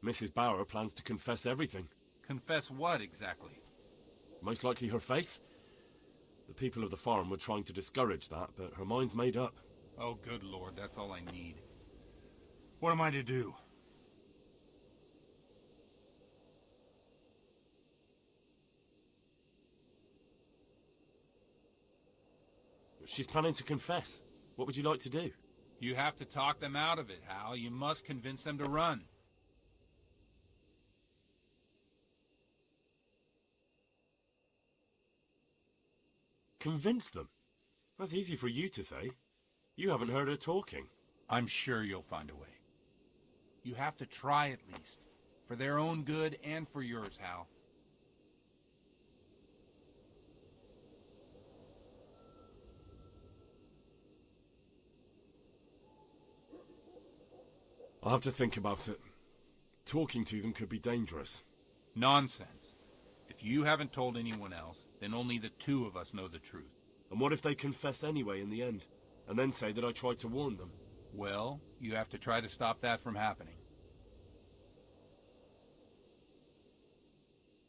Mrs. Bower plans to confess everything. Confess what, exactly? Most likely her faith. The people of the farm were trying to discourage that, but her mind's made up. Oh, good Lord, that's all I need. What am I to do? She's planning to confess. What would you like to do? You have to talk them out of it, Hal. You must convince them to run. Convince them? That's easy for you to say. You haven't heard her talking. I'm sure you'll find a way. You have to try at least. For their own good and for yours, Hal. I'll have to think about it. Talking to them could be dangerous. Nonsense. If you haven't told anyone else, then only the two of us know the truth. And what if they confess anyway in the end, and then say that I tried to warn them? Well, you have to try to stop that from happening.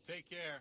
Take care.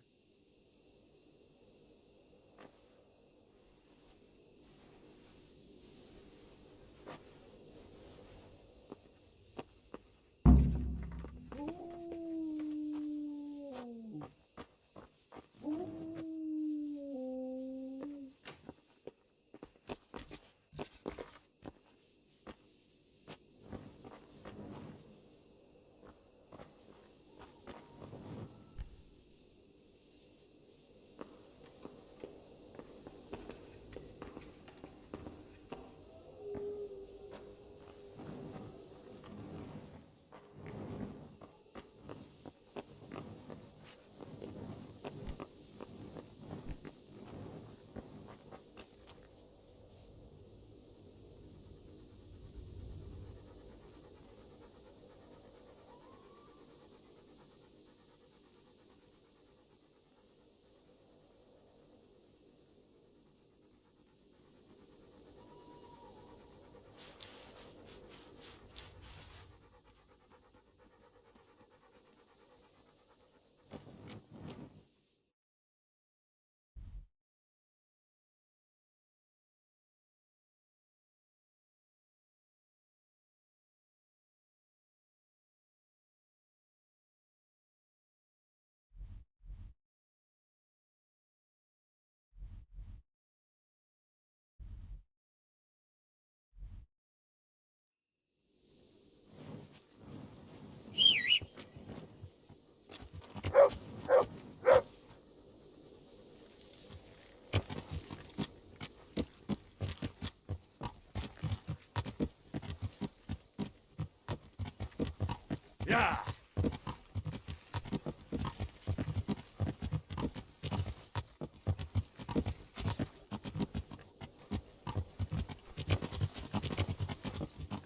Yeah!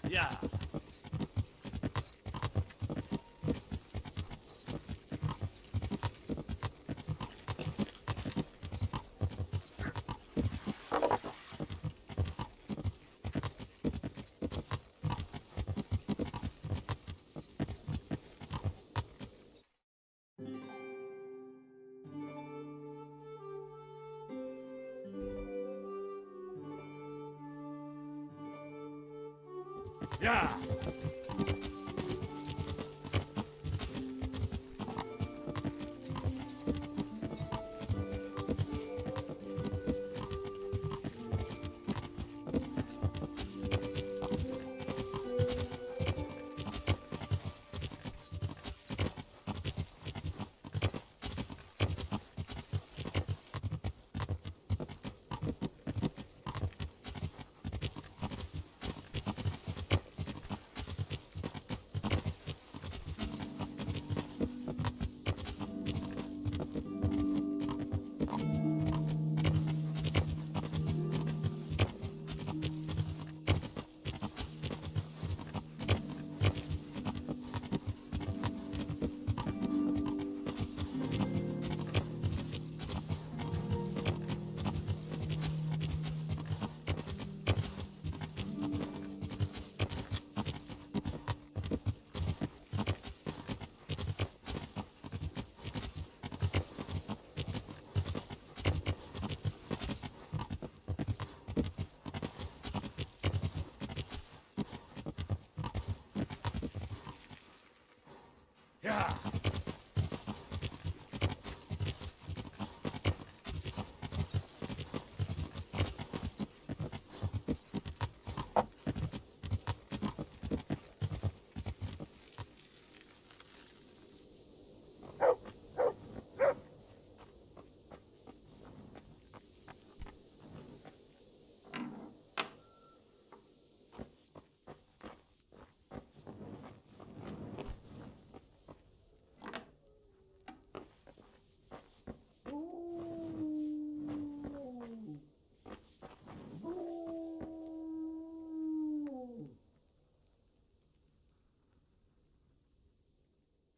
Yeah! Yeah!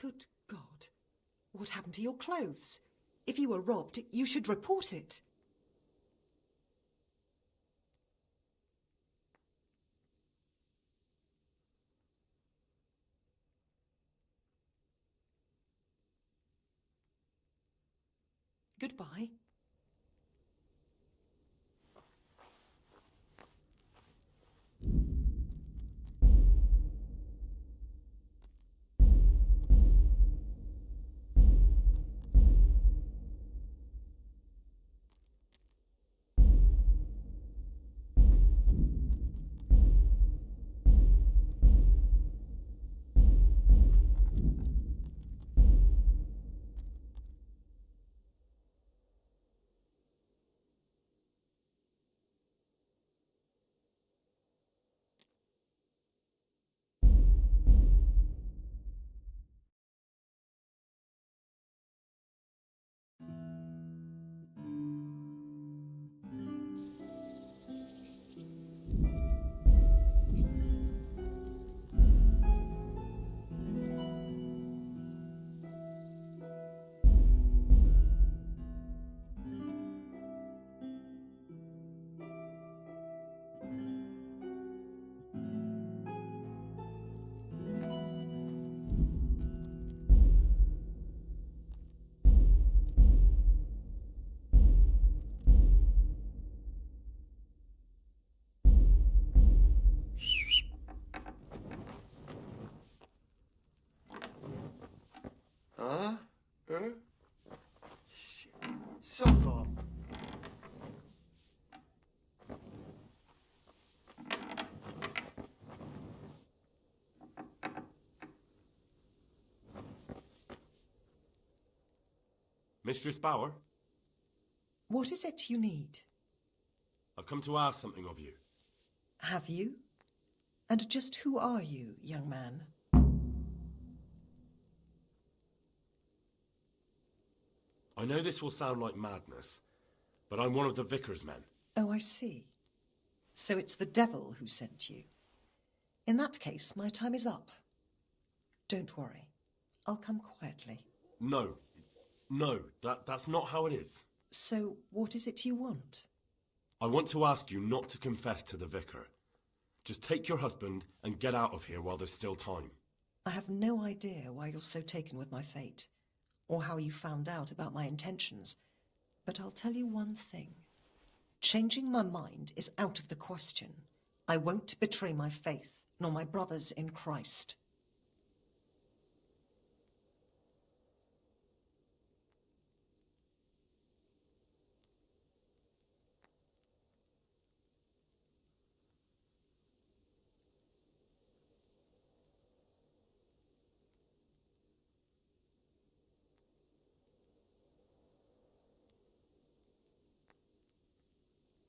Good God. What happened to your clothes? If you were robbed, you should report it. Goodbye. Huh? Shit. Sock off. Mistress Bauer, What is it you need? I've come to ask something of you. Have you? And just who are you, young man? I know this will sound like madness, but I'm one of the vicar's men. Oh, I see. So it's the devil who sent you. In that case, my time is up. Don't worry. I'll come quietly. No, that's not how it is. So, what is it you want? I want to ask you not to confess to the vicar. Just take your husband and get out of here while there's still time. I have no idea why you're so taken with my fate, or how you found out about my intentions, but I'll tell you one thing. Changing my mind is out of the question. I won't betray my faith, nor my brothers in Christ.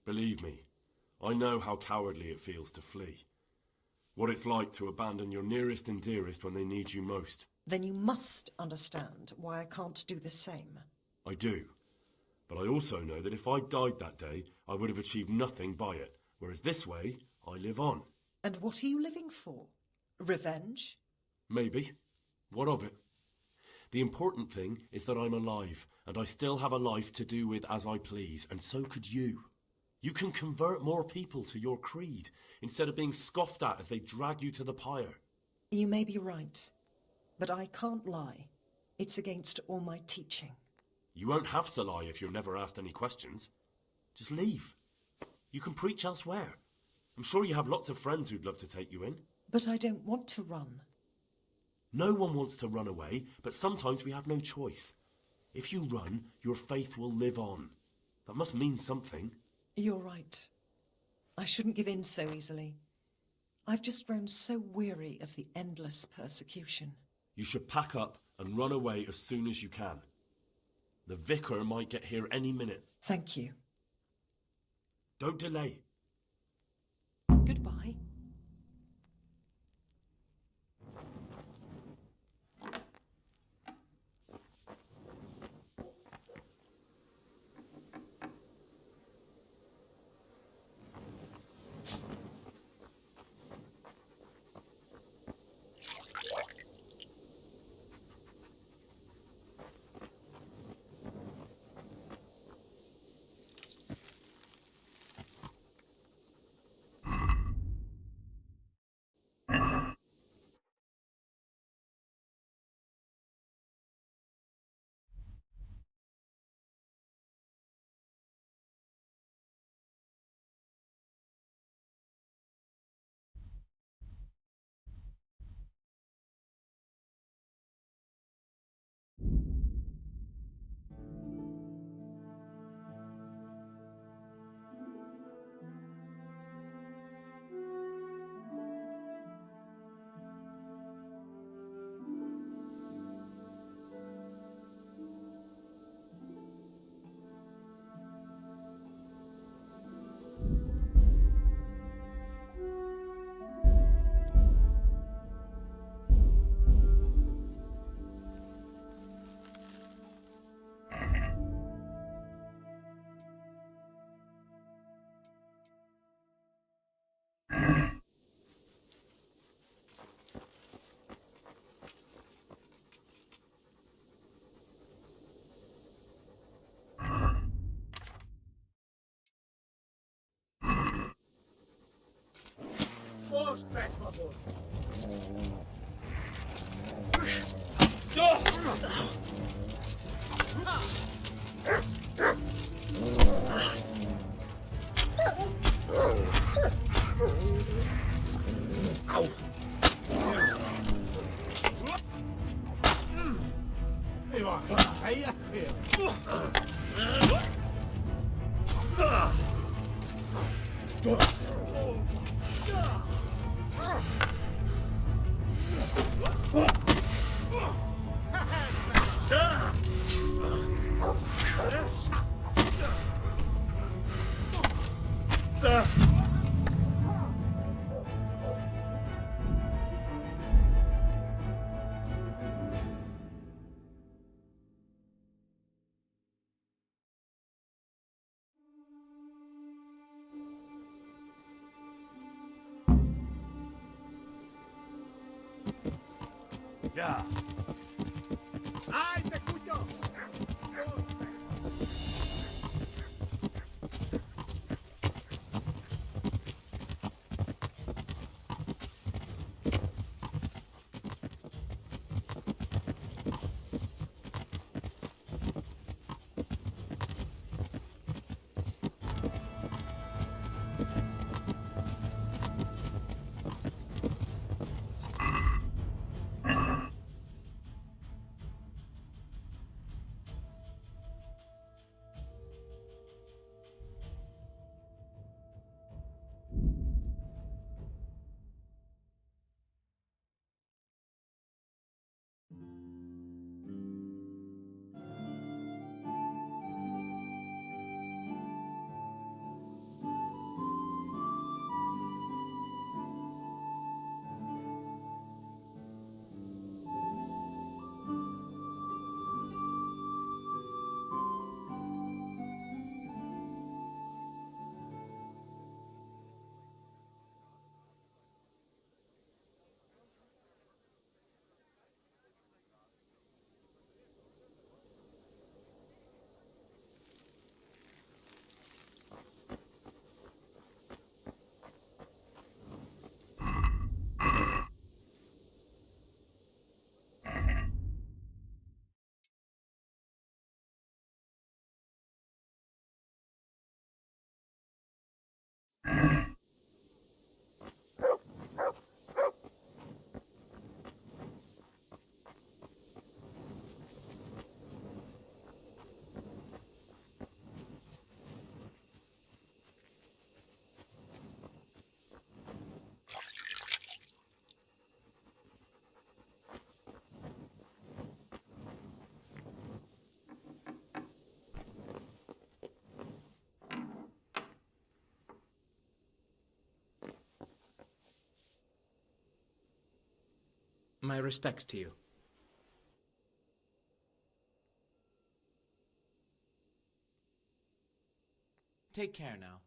Believe me, I know how cowardly it feels to flee. What it's like to abandon your nearest and dearest when they need you most. Then you must understand why I can't do the same. I do. But I also know that if I died that day, I would have achieved nothing by it. Whereas this way, I live on. And what are you living for? Revenge? Maybe. What of it? The important thing is that I'm alive, and I still have a life to do with as I please, and so could you. You can convert more people to your creed, instead of being scoffed at as they drag you to the pyre. You may be right, but I can't lie. It's against all my teaching. You won't have to lie if you're never asked any questions. Just leave. You can preach elsewhere. I'm sure you have lots of friends who'd love to take you in. But I don't want to run. No one wants to run away, but sometimes we have no choice. If you run, your faith will live on. That must mean something. You're right. I shouldn't give in so easily. I've just grown so weary of the endless persecution. You should pack up and run away as soon as you can. The vicar might get here any minute. Thank you. Don't delay. Goodbye. Force back, my boy. Yeah. ¡Ay, te escucho! my respects to you. Take care now.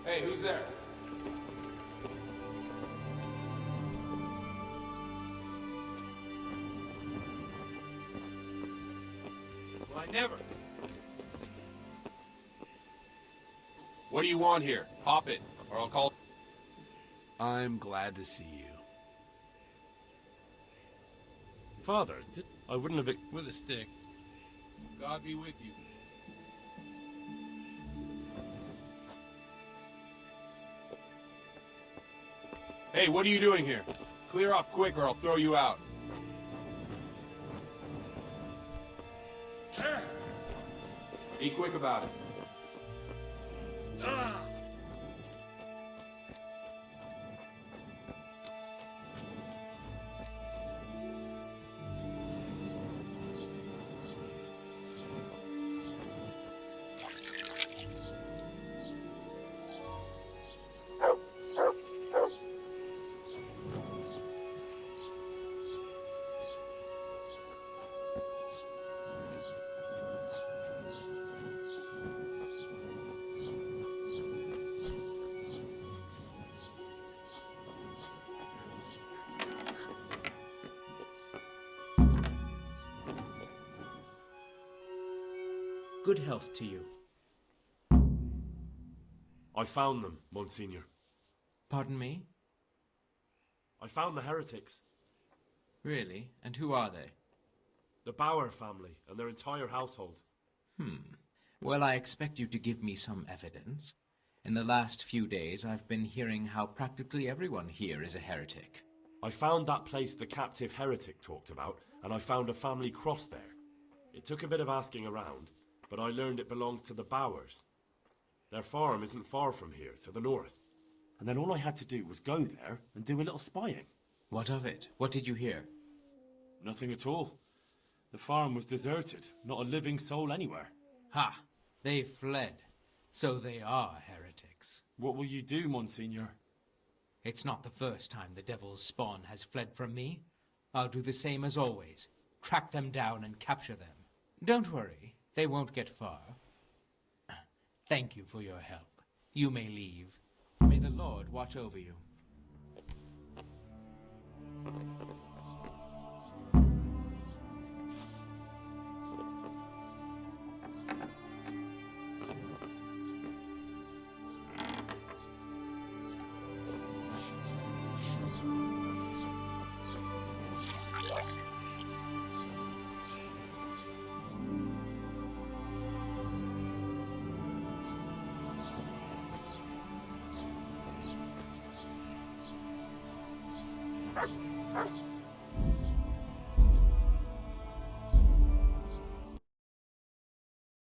Hey, who's there? Why, never. What do you want here? Pop it, or I'll call... I'm glad to see you. Father, I wouldn't have... With a stick. God be with you. Hey, what are you doing here? Clear off quick or I'll throw you out. Be quick about it. Good health to you. I found them, Monsignor. Pardon me? I found the heretics. Really? And who are they? The Bauer family and their entire household. Well, I expect you to give me some evidence. In the last few days, I've been hearing how practically everyone here is a heretic. I found that place the captive heretic talked about, and I found a family cross there. It took a bit of asking around, but I learned it belongs to the Bowers. Their farm isn't far from here, to the north. And then all I had to do was go there and do a little spying. What of it? What did you hear? Nothing at all. The farm was deserted, not a living soul anywhere. Ha! They fled. So they are heretics. What will you do, Monsignor? It's not the first time the devil's spawn has fled from me. I'll do the same as always. Track them down and capture them. Don't worry. They won't get far. Thank you for your help. You may leave. May the Lord watch over you. Bye.